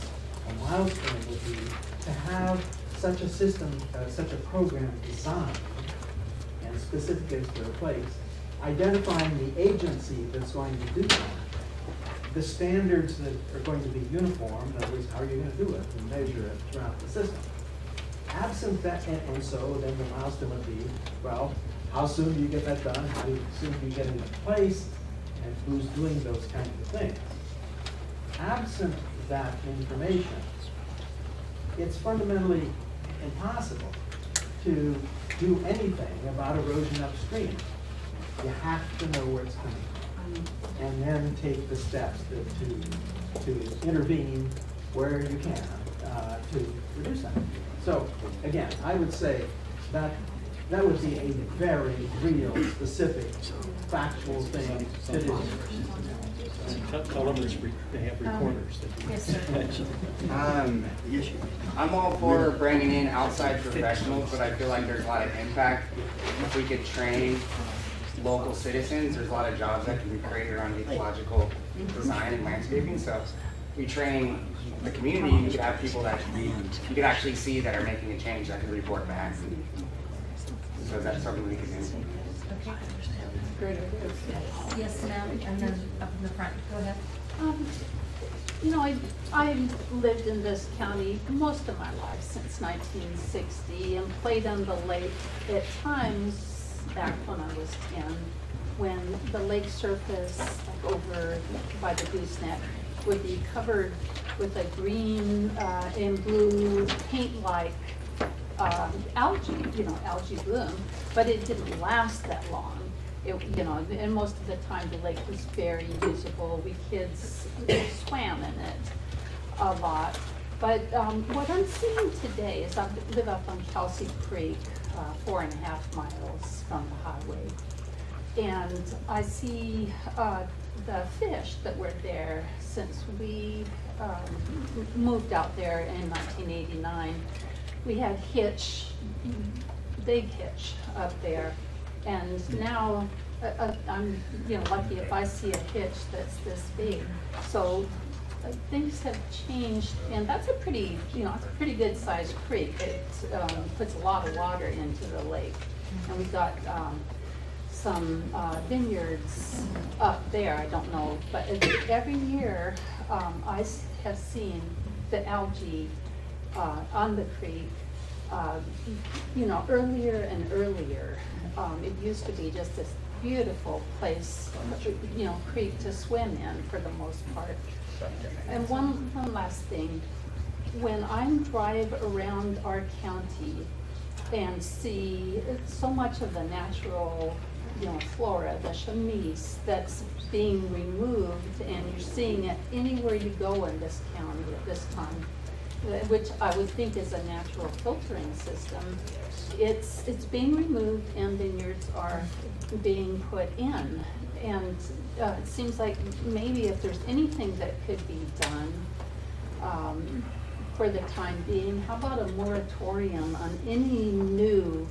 a milestone would be to have such a system, such a program designed and specific as to the place identifying the agency that's going to do that, the standards that are going to be uniform, in other words, how are you going to do it and measure it throughout the system. Absent that, and so then the milestone would be, well, how soon do you get that done? How soon do you get it in place? And who's doing those kinds of things? Absent that information, it's fundamentally impossible to do anything about erosion upstream. You have to know where it's coming from, and then take the steps to intervene where you can to reduce that. So again, I would say that that would be a very real, specific, factual thing to do. Tell them they have recorders. Yes, sir. I'm all for bringing in outside professionals, but I feel like there's a lot of impact if we could train local citizens. There's a lot of jobs that can be created around ecological design and landscaping. So we train the community, you could have people that you could actually see that are making a change that can report back. So that's something we can do. Okay. Yes, ma'am, and then up in the front. Go ahead. You know, I've lived in this county most of my life, since 1960, and played on the lake at times back when I was 10, when the lake surface, like over by the gooseneck, would be covered with a green and blue paint-like algae, you know, algae bloom, but it didn't last that long. It, you know, and most of the time the lake was very usable. We kids swam in it a lot. But what I'm seeing today is I live up on Kelsey Creek, 4.5 miles from the highway. And I see the fish that were there since we moved out there in 1989. We had hitch, big hitch up there. And now I'm, you know, lucky if I see a hitch that's this big. So things have changed, and that's a pretty, you know, it's a pretty good sized creek. It puts a lot of water into the lake, and we've got some vineyards up there. I don't know, but every year I have seen the algae on the creek, you know, earlier and earlier. It used to be just this beautiful place, you know, creek to swim in for the most part. And one last thing, when I drive around our county and see so much of the natural, you know, flora, the chamise that's being removed, and you're seeing it anywhere you go in this county at this time, which I would think is a natural filtering system, it's being removed and vineyards are being put in. And it seems like maybe if there's anything that could be done for the time being, how about a moratorium on any new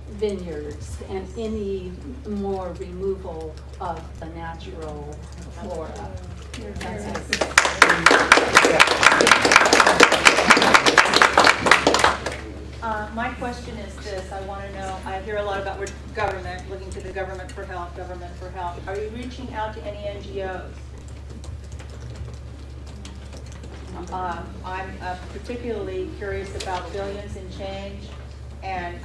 vineyards and any more removal of the natural flora? That's it. My question is this, I want to know, I hear a lot about government, looking to the government for help, Are you reaching out to any NGOs? I'm particularly curious about Billions in Change and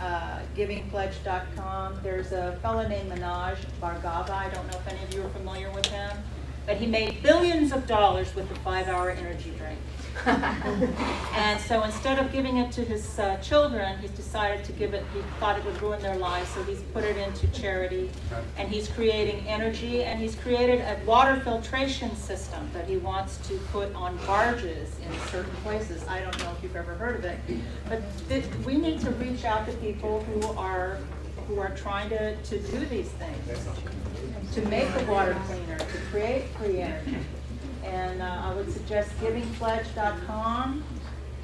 givingpledge.com. There's a fellow named Manoj Bhargava, I don't know if any of you are familiar with him, but he made billions of dollars with the 5-hour energy drink. And so instead of giving it to his children, he's decided to give it, he thought it would ruin their lives, so he's put it into charity. And he's creating energy, and he's created a water filtration system that he wants to put on barges in certain places. I don't know if you've ever heard of it. But we need to reach out to people who are trying to do these things, to make the water cleaner, to create free energy. And I would suggest givingpledge.com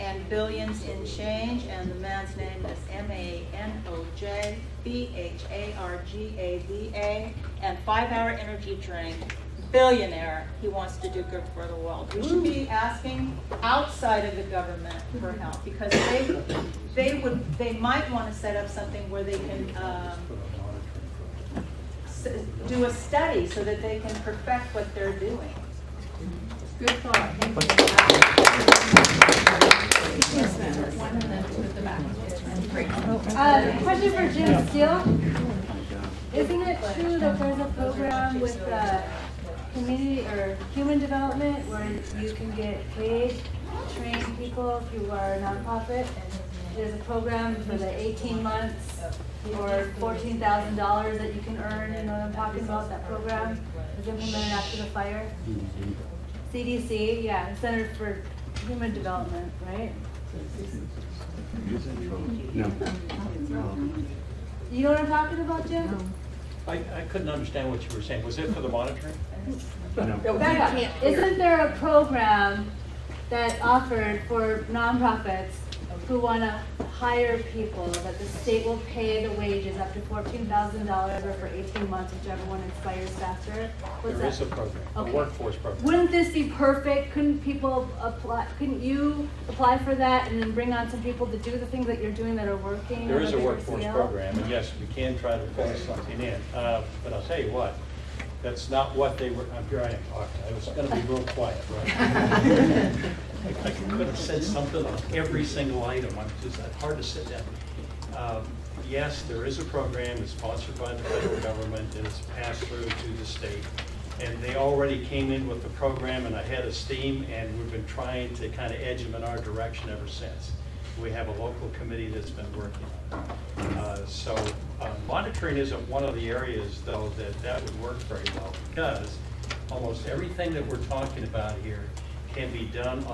and Billions in Change, and the man's name is MANOJBHARGAVA, and 5-hour energy drink, billionaire. He wants to do good for the world. We should be asking outside of the government for help, because they might want to set up something where they can do a study so that they can perfect what they're doing. Good thought. Question for Jim Steele. Isn't it true that there's a program with community or human development where you can get paid to train people if you are a nonprofit? And there's a program for the 18 months or $14,000 that you can earn. You know what I'm talking about? That program was implemented after the fire. CDC, yeah, Center for Human Development, right? No. You know what I'm talking about, Jim? I couldn't understand what you were saying. Was it for the monitoring? No. Back up. Isn't there a program that's offered for nonprofits who want to hire people that the state will pay the wages up to $14,000 or for 18 months, whichever one inspires faster? There is a program, a workforce program. Wouldn't this be perfect? Couldn't people apply? Couldn't you apply for that and then bring on some people to do the things that you're doing that are working? There is a workforce program, and yes, we can try to pull something in. But I'll tell you what, that's not what they were. Here I am talking. I was going to be real quiet, right? I could have said something on every single item. It's hard to sit down. Yes, there is a program. It's sponsored by the federal government, and it's passed through to the state. And they already came in with the program and ahead of steam, and we've been trying to kind of edge them in our direction ever since. We have a local committee that's been working on it. Monitoring isn't one of the areas, though, that would work very well, because almost everything that we're talking about here can be done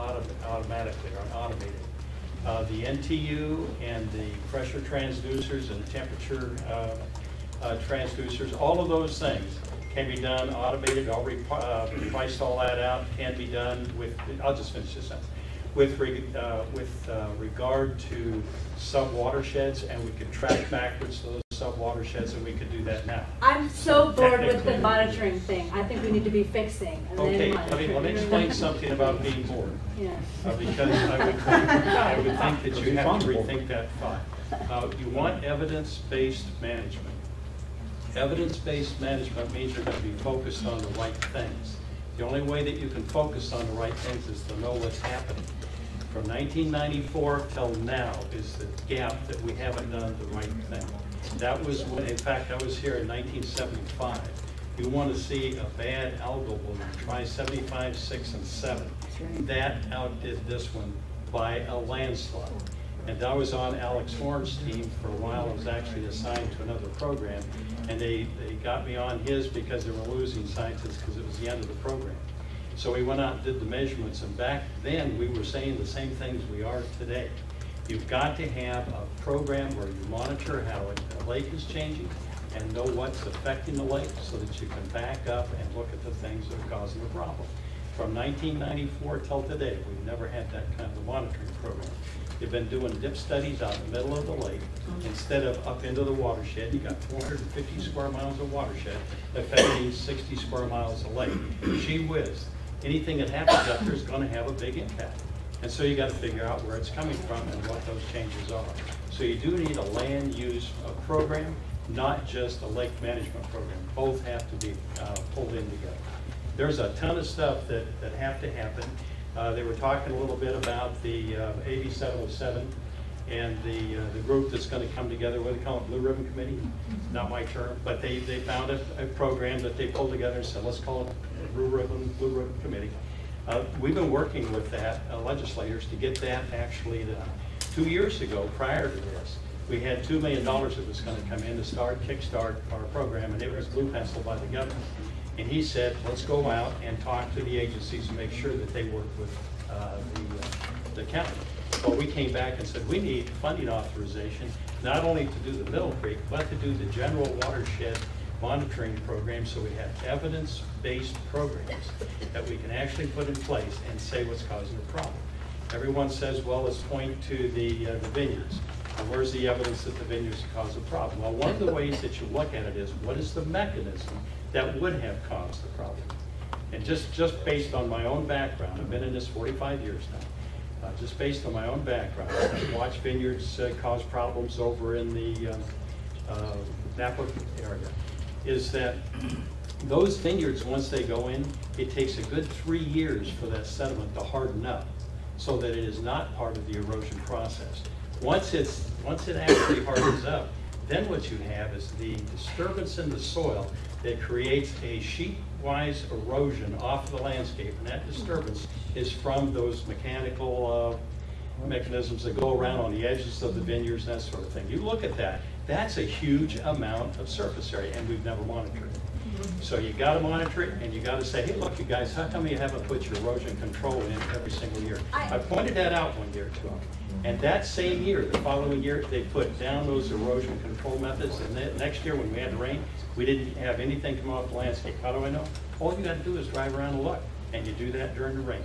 automatically or automated. The NTU and the pressure transducers and temperature transducers, all of those things can be done automated. Already priced all that out. Can be done with. I'll just finish this sentence. With regard to sub-watersheds, and we could track backwards those sub-watersheds, and we could do that now. I'm so bored with the monitoring thing. I think we need to be fixing. And okay, then let me explain something about being bored. Yes. Because I would think that you have to rethink that thought. You want evidence-based management. Evidence-based management means you're going to be focused on the right things. The only way that you can focus on the right things is to know what's happening. From 1994 till now is the gap that we haven't done the right thing. That was when, in fact, I was here in 1975. You want to see a bad algal bloom, try 75, 6, and 7. That outdid this one by a landslide. And I was on Alex Horn's team for a while. I was actually assigned to another program, and they got me on his because they were losing scientists because it was the end of the program. So we went out and did the measurements, and back then we were saying the same things we are today. You've got to have a program where you monitor how the lake is changing and know what's affecting the lake so that you can back up and look at the things that are causing the problem. From 1994 till today, we've never had that kind of monitoring program. They've been doing dip studies out in the middle of the lake instead of up into the watershed. You got 450 square miles of watershed affecting 60 square miles of lake. Gee whiz, anything that happens up there is going to have a big impact. And so you got to figure out where it's coming from and what those changes are. So you do need a land use program, not just a lake management program. Both have to be pulled in together. There's a ton of stuff that have to happen. They were talking a little bit about the AB 707 and the group that's going to come together. What do they call it? Blue Ribbon Committee? Not my term, but they found a program that they pulled together and said, let's call it Blue Ribbon Committee. We've been working with that legislators to get that actually done. 2 years ago, prior to this, we had $2 million that was going to come in to kickstart our program, and it was blue penciled by the governor. And he said, let's go out and talk to the agencies and make sure that they work with the county. Well, we came back and said, we need funding authorization, not only to do the Middle Creek, but to do the general watershed monitoring program, so we have evidence-based programs that we can actually put in place and say what's causing the problem. Everyone says, well, let's point to the vineyards. And where's the evidence that the vineyards cause a problem? Well, one of the ways that you look at it is, what is the mechanism that would have caused the problem? And just based on my own background, I've been in this 45 years now, just based on my own background, I've watched vineyards cause problems over in the Napa area. is that those vineyards, once they go in, it takes a good 3 years for that sediment to harden up so that it is not part of the erosion process. Once it actually hardens up, then what you have is the disturbance in the soil that creates a sheet-wise erosion off of the landscape, and that disturbance is from those mechanical mechanisms that go around on the edges of the vineyards, that sort of thing. You look at that, that's a huge amount of surface area, and we've never monitored it. So you got to monitor it, and you got to say, hey, look, you guys, how come you haven't put your erosion control in every single year? I pointed that out one year to them. And that same year, the following year, they put down those erosion control methods, and then next year when we had the rain, we didn't have anything come off the landscape. How do I know? All you got to do is drive around and look, and you do that during the rain.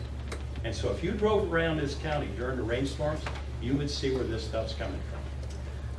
And so if you drove around this county during the rainstorms, you would see where this stuff's coming from.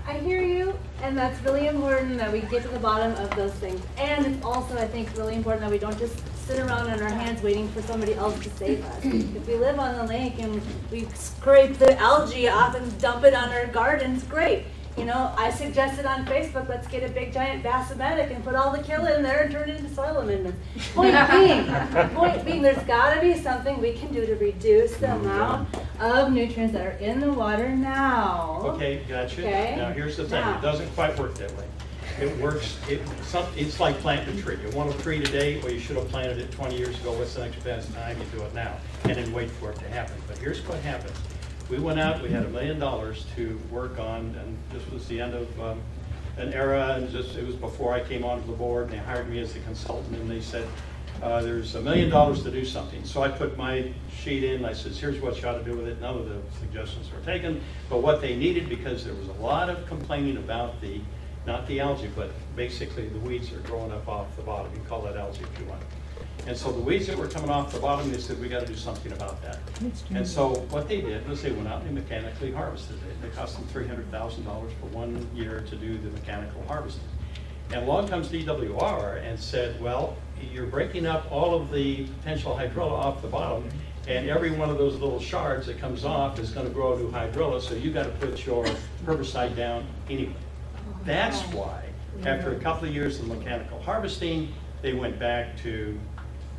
I hear you, and that's really important that we get to the bottom of those things. And it's also, I think, really important that we don't just sit around on our hands waiting for somebody else to save us. If we live on the lake and we scrape the algae off and dump it on our gardens, great. You know, I suggested on Facebook, let's get a big giant basometic and put all the kill in there and turn it into soil amendments. Point being, there's got to be something we can do to reduce the amount of nutrients that are in the water now. Okay, gotcha. Okay. Now here's the thing, it doesn't quite work that way. It works, it's like planting a tree. You want a tree today, well, you should have planted it 20 years ago. What's the next best time? You do it now, and then wait for it to happen. But here's what happens. We went out, we had $1 million to work on, and this was the end of an era, and it was before I came onto the board, and they hired me as the consultant, and they said, there's $1 million to do something. So I put my sheet in, I said, here's what you ought to do with it. None of the suggestions were taken, but what they needed, because there was a lot of complaining about not the algae, but basically the weeds are growing up off the bottom. You can call that algae if you want. And so the weeds that were coming off the bottom, they said, we got to do something about that. And so what they did was they went out and they mechanically harvested it. It cost them $300,000 for 1 year to do the mechanical harvesting. And along comes DWR and said, well, you're breaking up all of the potential hydrilla off the bottom, and every one of those little shards that comes off is going to grow a new hydrilla, so you got to put your herbicide down anyway. That's why, after a couple of years of mechanical harvesting, they went back to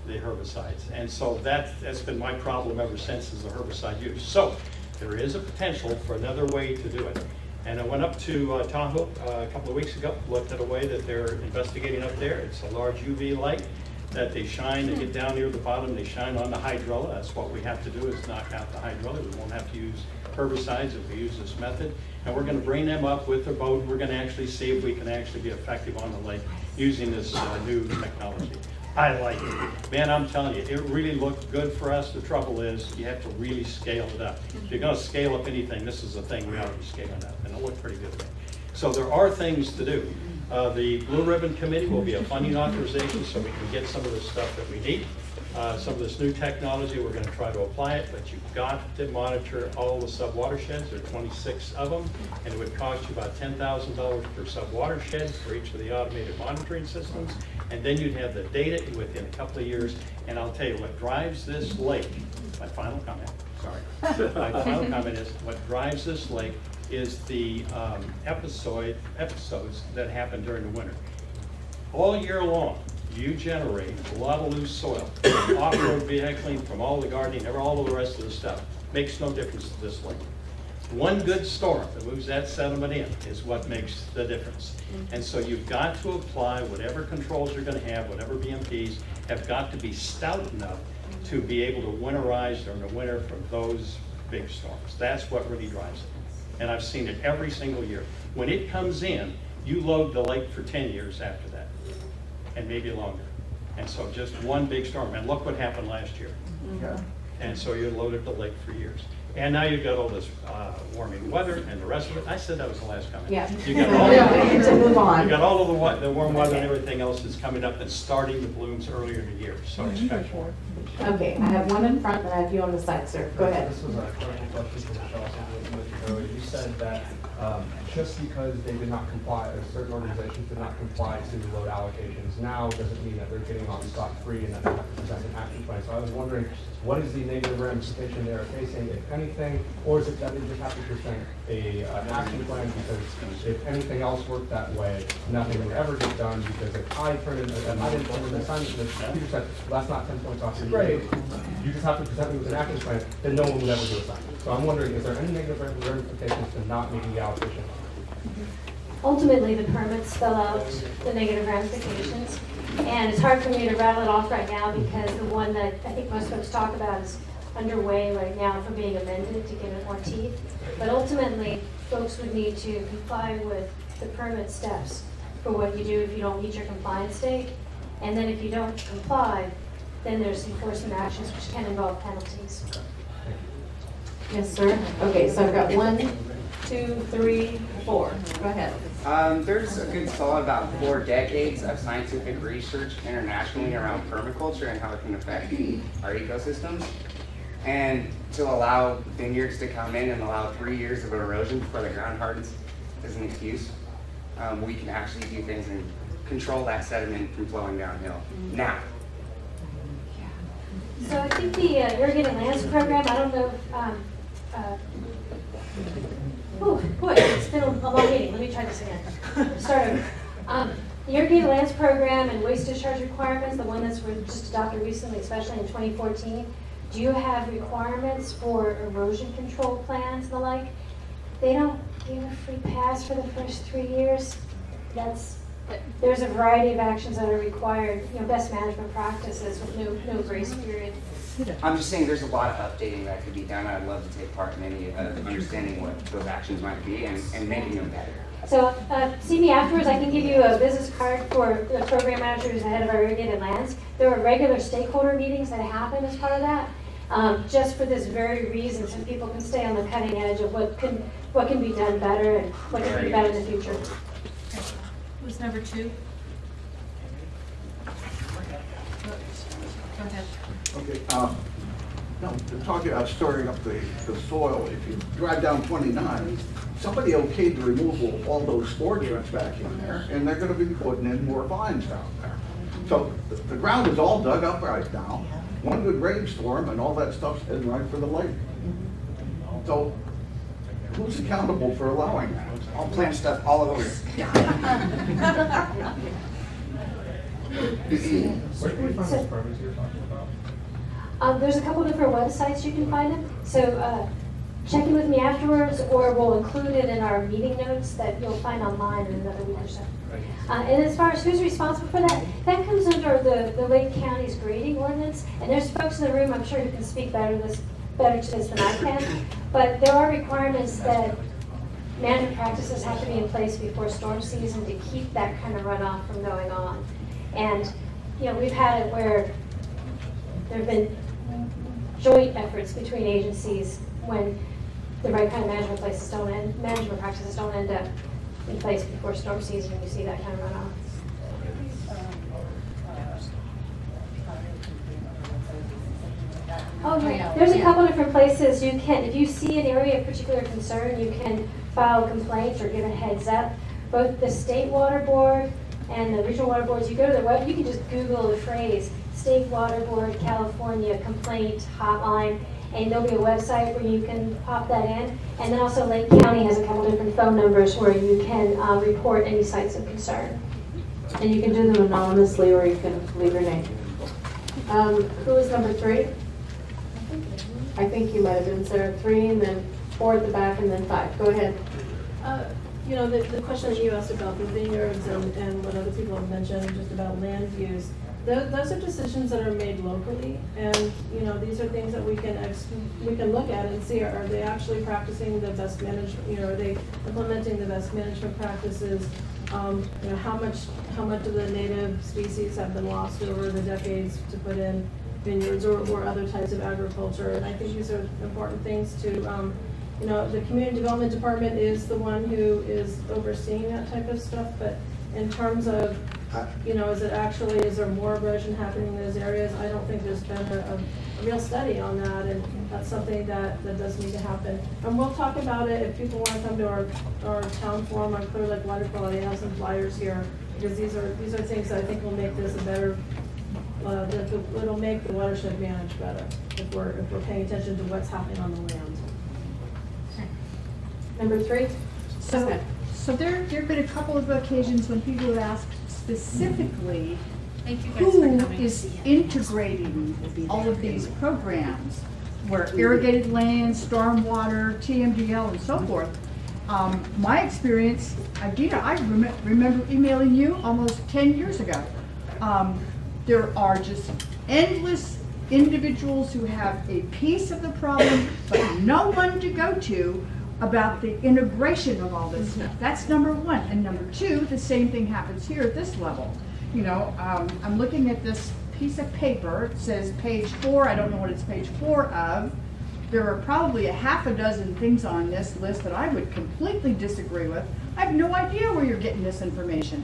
the herbicides. And so that's been my problem ever since, is the herbicide use. So there is a potential for another way to do it. And I went up to Tahoe a couple of weeks ago, looked at a way that they're investigating up there. It's a large UV light that they shine, they get down near the bottom, they shine on the hydrilla. That's what we have to do, is knock out the hydrilla. We won't have to use herbicides if we use this method. And we're going to bring them up with the boat. We're going to actually see if we can actually be effective on the lake using this new technology. I like it. Man, I'm telling you, it really looked good for us. The trouble is, you have to really scale it up. If you're going to scale up anything, this is the thing we ought to be scaling up, and it looked pretty good to me. So there are things to do. The Blue Ribbon Committee will be a funding authorization so we can get some of the stuff that we need. Some of this new technology, we're going to try to apply it, but you've got to monitor all the sub-watersheds. There are 26 of them, and it would cost you about $10,000 per sub-watershed for each of the automated monitoring systems. And then you'd have the data within a couple of years. And I'll tell you what drives this lake, my final comment, sorry. My final comment is, what drives this lake is the episodes that happen during the winter. All year long, you generate a lot of loose soil, off-road vehicling, from all the gardening, all of the rest of the stuff. Makes no difference to this lake. One good storm that moves that sediment in is what makes the difference. And so you've got to apply whatever controls you're going to have, whatever BMPs, have got to be stout enough to be able to winterize during the winter from those big storms. That's what really drives it. And I've seen it every single year. When it comes in, you load the lake for 10 years after that, and maybe longer. And so just one big storm. And look what happened last year. And so you loaded the lake for years. And now you've got all this warming weather and the rest of it. I said that was the last comment. Yeah. You got all, We need to move on. You got all of the warm weather and everything else that's coming up and starting the blooms earlier in the year. So expect more. Okay, I have one in front and I have you on the side, sir. Go ahead. This was a question for Michelle. You said that Just because they did not comply, or certain organizations did not comply to the load allocations now doesn't mean that they're getting off scot-free and that they have to present an action plan. So I was wondering, what is the negative ramification they're facing, if anything, or is it that they just have to present an action plan because if anything else worked that way, nothing would ever get done, because if I didn't turn in an assignment, and the teacher said, well, that's not 10 points off your grade, you just have to present me with an action plan, then no one would ever do assignment. So I'm wondering, is there any negative ramifications to not making the allocation? Ultimately, the permits spell out the negative ramifications, and it's hard for me to rattle it off right now because the one that I think most folks talk about is underway right now for being amended to give it more teeth. But ultimately, folks would need to comply with the permit steps for what you do if you don't meet your compliance date. And then if you don't comply, then there's enforcement actions which can involve penalties. Yes, sir. Okay, so I've got 1, 2, 3, 4. Go ahead. There's a good solid about 4 decades of scientific research internationally around permaculture and how it can affect our ecosystems. And to allow vineyards to come in and allow 3 years of erosion before the ground hardens is an excuse. We can actually do things and control that sediment from flowing downhill now. So I think the irrigated lands program, I don't know oh boy, it's been a long meeting. Let me try this again. Start over. The irrigated lands program and waste discharge requirements, the one that's just adopted recently, especially in 2014, do you have requirements for erosion control plans and the like? They don't give a free pass for the first 3 years. There's a variety of actions that are required, best management practices with no grace period. I'm just saying there's a lot of updating that could be done. I'd love to take part in any understanding what those actions might be and making them better. So see me afterwards. I can give you a business card for the program manager who's the head of our irrigated lands. There are regular stakeholder meetings that happen as part of that, just for this very reason, so people can stay on the cutting edge of what can be done better and what can be better in the future. Who's number 2? Go ahead. Okay, no, to talk about storing up the soil, if you drive down 29, somebody okayed the removal of all those storage units back in there, and they're gonna be putting in more vines down there. So the ground is all dug up right now. One good rainstorm and all that stuff's heading right for the lake. So who's accountable for allowing that? I'll plant stuff all over. Where can we find those permits you're talking about? There's a couple different websites you can find them. So check in with me afterwards, or we'll include it in our meeting notes that you'll find online in another week or so. And as far as who's responsible for that, that comes under the Lake County's grading ordinance. And there's folks in the room, I'm sure, who can speak better to this than I can. But there are requirements that management practices have to be in place before storm season to keep that kind of runoff from going on. And we've had it where there have been joint efforts between agencies when the right kind of management practices don't end up in place before storm season, and you see that kind of runoff. Oh, yeah. There's a couple different places you can, if you see an area of particular concern, you can file a complaint or give a heads up. Both the State Water Board and the regional water boards, you go to their web, you can just Google the phrase State Water Board California complaint hotline, and there'll be a website where you can pop that in. And then also Lake County has a couple different phone numbers where you can report any sites of concern. And you can do them anonymously, or you can leave your name. Who is number 3? I think you might have been Sarah. 3, and then 4 at the back, and then 5. Go ahead. The question that you asked about the vineyards and what other people have mentioned just about land use, those are decisions that are made locally, and these are things that we can look at and see, are they actually practicing the best management, are they implementing the best management practices, how much of the native species have been lost over the decades to put in vineyards or other types of agriculture. And I think these are important things to the community development department is the one who is overseeing that type of stuff, but in terms of is there more erosion happening in those areas? I don't think there's been a real study on that, and that's something that does need to happen. And we'll talk about it if people want to come to our town forum on Clear Lake water quality. I have some flyers here, because these are things that I think will make this a better, it'll make the watershed managed better if we're paying attention to what's happening on the land. Number 3. So there have been a couple of occasions when people have asked specifically who is integrating all of these programs, where irrigated land, stormwater, Tmdl, and so forth. My experience, Gita, I remember emailing you almost 10 years ago. There are just endless individuals who have a piece of the problem, but no one to go to about the integration of all this stuff. That's number one. And number 2, the same thing happens here at this level. You know, I'm looking at this piece of paper. It says page 4. I don't know what it's page 4 of. There are probably a half a dozen things on this list that I would completely disagree with. I have no idea where you're getting this information.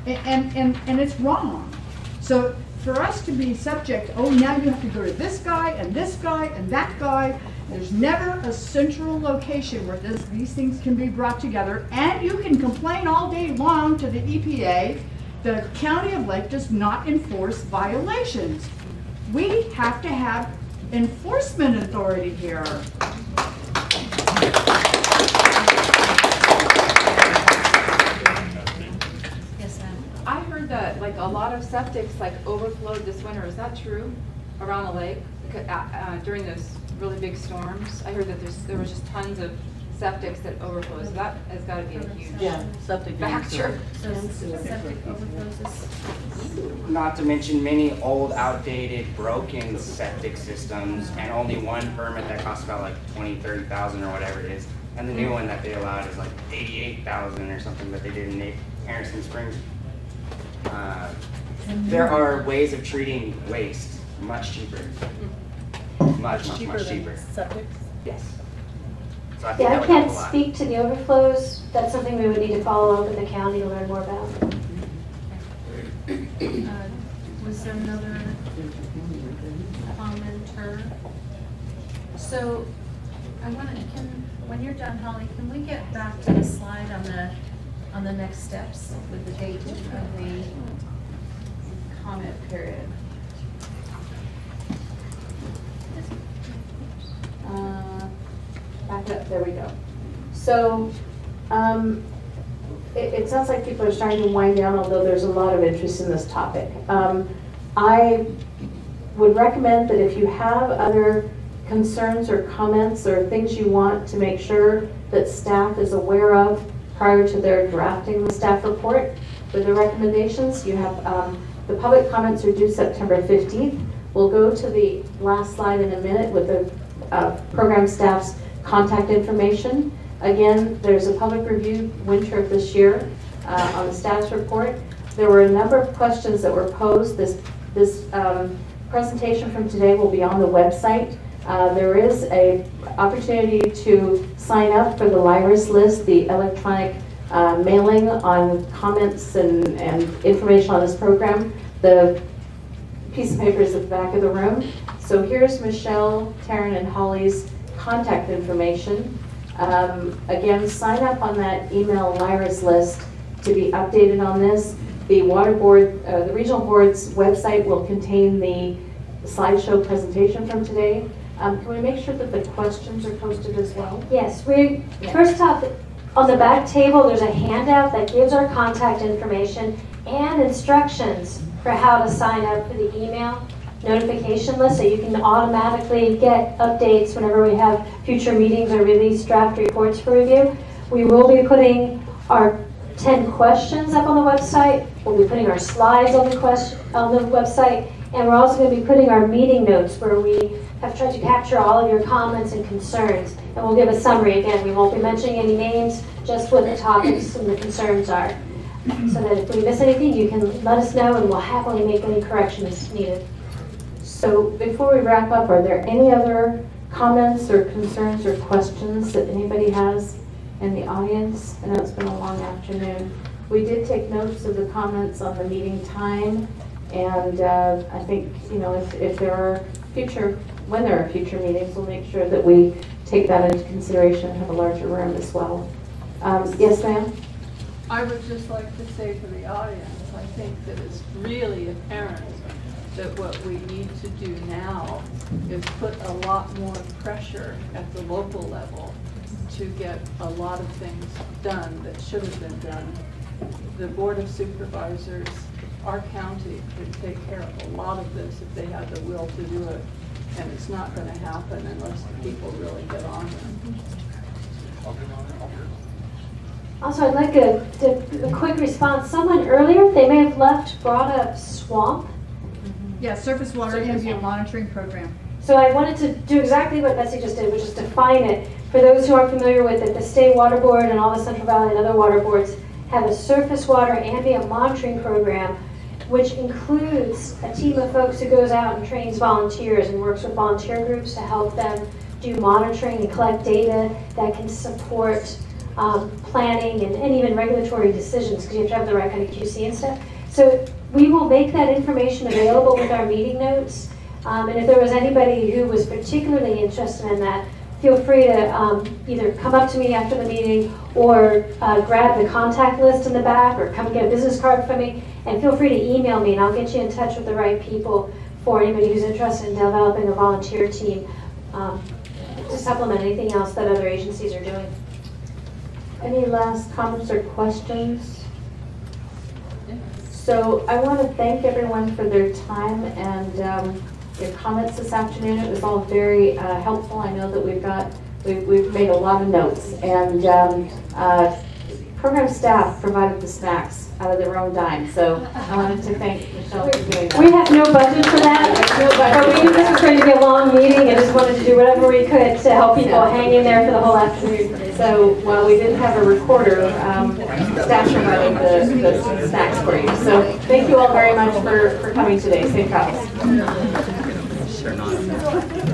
And it's wrong. So for us to be subject, oh, now you have to go to this guy and that guy, there's never a central location where these things can be brought together, and you can complain all day long to the EPA. The County of Lake does not enforce violations. We have to have enforcement authority here. Yes, ma'am. I heard that like a lot of septics like overflowed this winter. Is that true around the lake during those really big storms? I heard that there was just tons of septics that overflow. So that has got to be a huge factor. So septic overflows. Not to mention many old, outdated, broken septic systems, and only one permit that costs about like 20,000, 30,000 or whatever it is. And the new one that they allowed is like 88,000 or something that they did in Harrison Springs. There are ways of treating waste much cheaper. Much cheaper. Septic? Yes. So I Yeah, think that I would help can't a lot. speak to the overflows. That's something we would need to follow up with the county to learn more about. Was there another commenter? So I want to, when you're done, Holly, can we get back to the slide on the next steps with the date of the comment period? Back up, there we go. So it sounds like people are starting to wind down, although there's a lot of interest in this topic. I would recommend that if you have other concerns or comments or things you want to make sure that staff is aware of prior to their drafting the staff report with the recommendations, you have the public comments are due September 15th. We'll go to the last slide in a minute with the program staff's contact information. Again, there's a public review winter of this year on the status report. There were a number of questions that were posed. This presentation from today will be on the website. There is an opportunity to sign up for the LIRIS list, the electronic mailing on comments and information on this program. The piece of paper is at the back of the room. So here's Michelle, Taryn, and Holly's contact information. Again, sign up on that email LIRIS list to be updated on this. The water board, the regional board's website will contain the slideshow presentation from today. Can we make sure that the questions are posted as well? Yes, first off, on the back table, there's a handout that gives our contact information and instructions for how to sign up for the email notification list, so you can automatically get updates whenever we have future meetings or release draft reports for review. We will be putting our 10 questions up on the website. We'll be putting our slides on the website, and we're also going to be putting our meeting notes where we have tried to capture all of your comments and concerns, and we'll give a summary. Again, we won't be mentioning any names, just what the topics and the concerns are, so that if we miss anything, you can let us know, and we'll happily make any corrections needed. So before we wrap up, are there any other comments or concerns or questions that anybody has in the audience? I know it's been a long afternoon. We did take notes of the comments on the meeting time And I think, you know, if there are when there are future meetings, we'll make sure that we take that into consideration and have a larger room as well. Yes, ma'am? I would just like to say to the audience, I think that it's really apparent that what we need to do now is put a lot more pressure at the local level to get a lot of things done that should have been done. The Board of Supervisors, our county could take care of a lot of this if they had the will to do it. And it's not going to happen unless the people really get on them. Also, I'd like a quick response. Someone earlier, they may have left, brought up swamp. Yeah, surface water ambient monitoring program. So I wanted to do exactly what Betsy just did, which is define it. For those who aren't familiar with it, the State Water Board and all the Central Valley and other water boards have a surface water ambient monitoring program, which includes a team of folks who goes out and trains volunteers and works with volunteer groups to help them do monitoring and collect data that can support planning and even regulatory decisions, because you have to have the right kind of QC and stuff. So we will make that information available with our meeting notes. And if there was anybody who was particularly interested in that, feel free to either come up to me after the meeting or grab the contact list in the back or come get a business card from me, and feel free to email me and I'll get you in touch with the right people for anybody who's interested in developing a volunteer team to supplement anything else that other agencies are doing. Any last comments or questions? So I want to thank everyone for their time and your comments this afternoon. It was all very helpful. I know that we've made a lot of notes, and program staff provided the snacks out of their own dime. So I wanted to thank Michelle for doing that. We have no budget for that. But we knew this was going to be a long meeting and just wanted to do whatever we could to help people hang in there for the whole afternoon. So while we didn't have a recorder, staff provided the snacks for you. So thank you all very much for coming today. Safe travels. Sure not.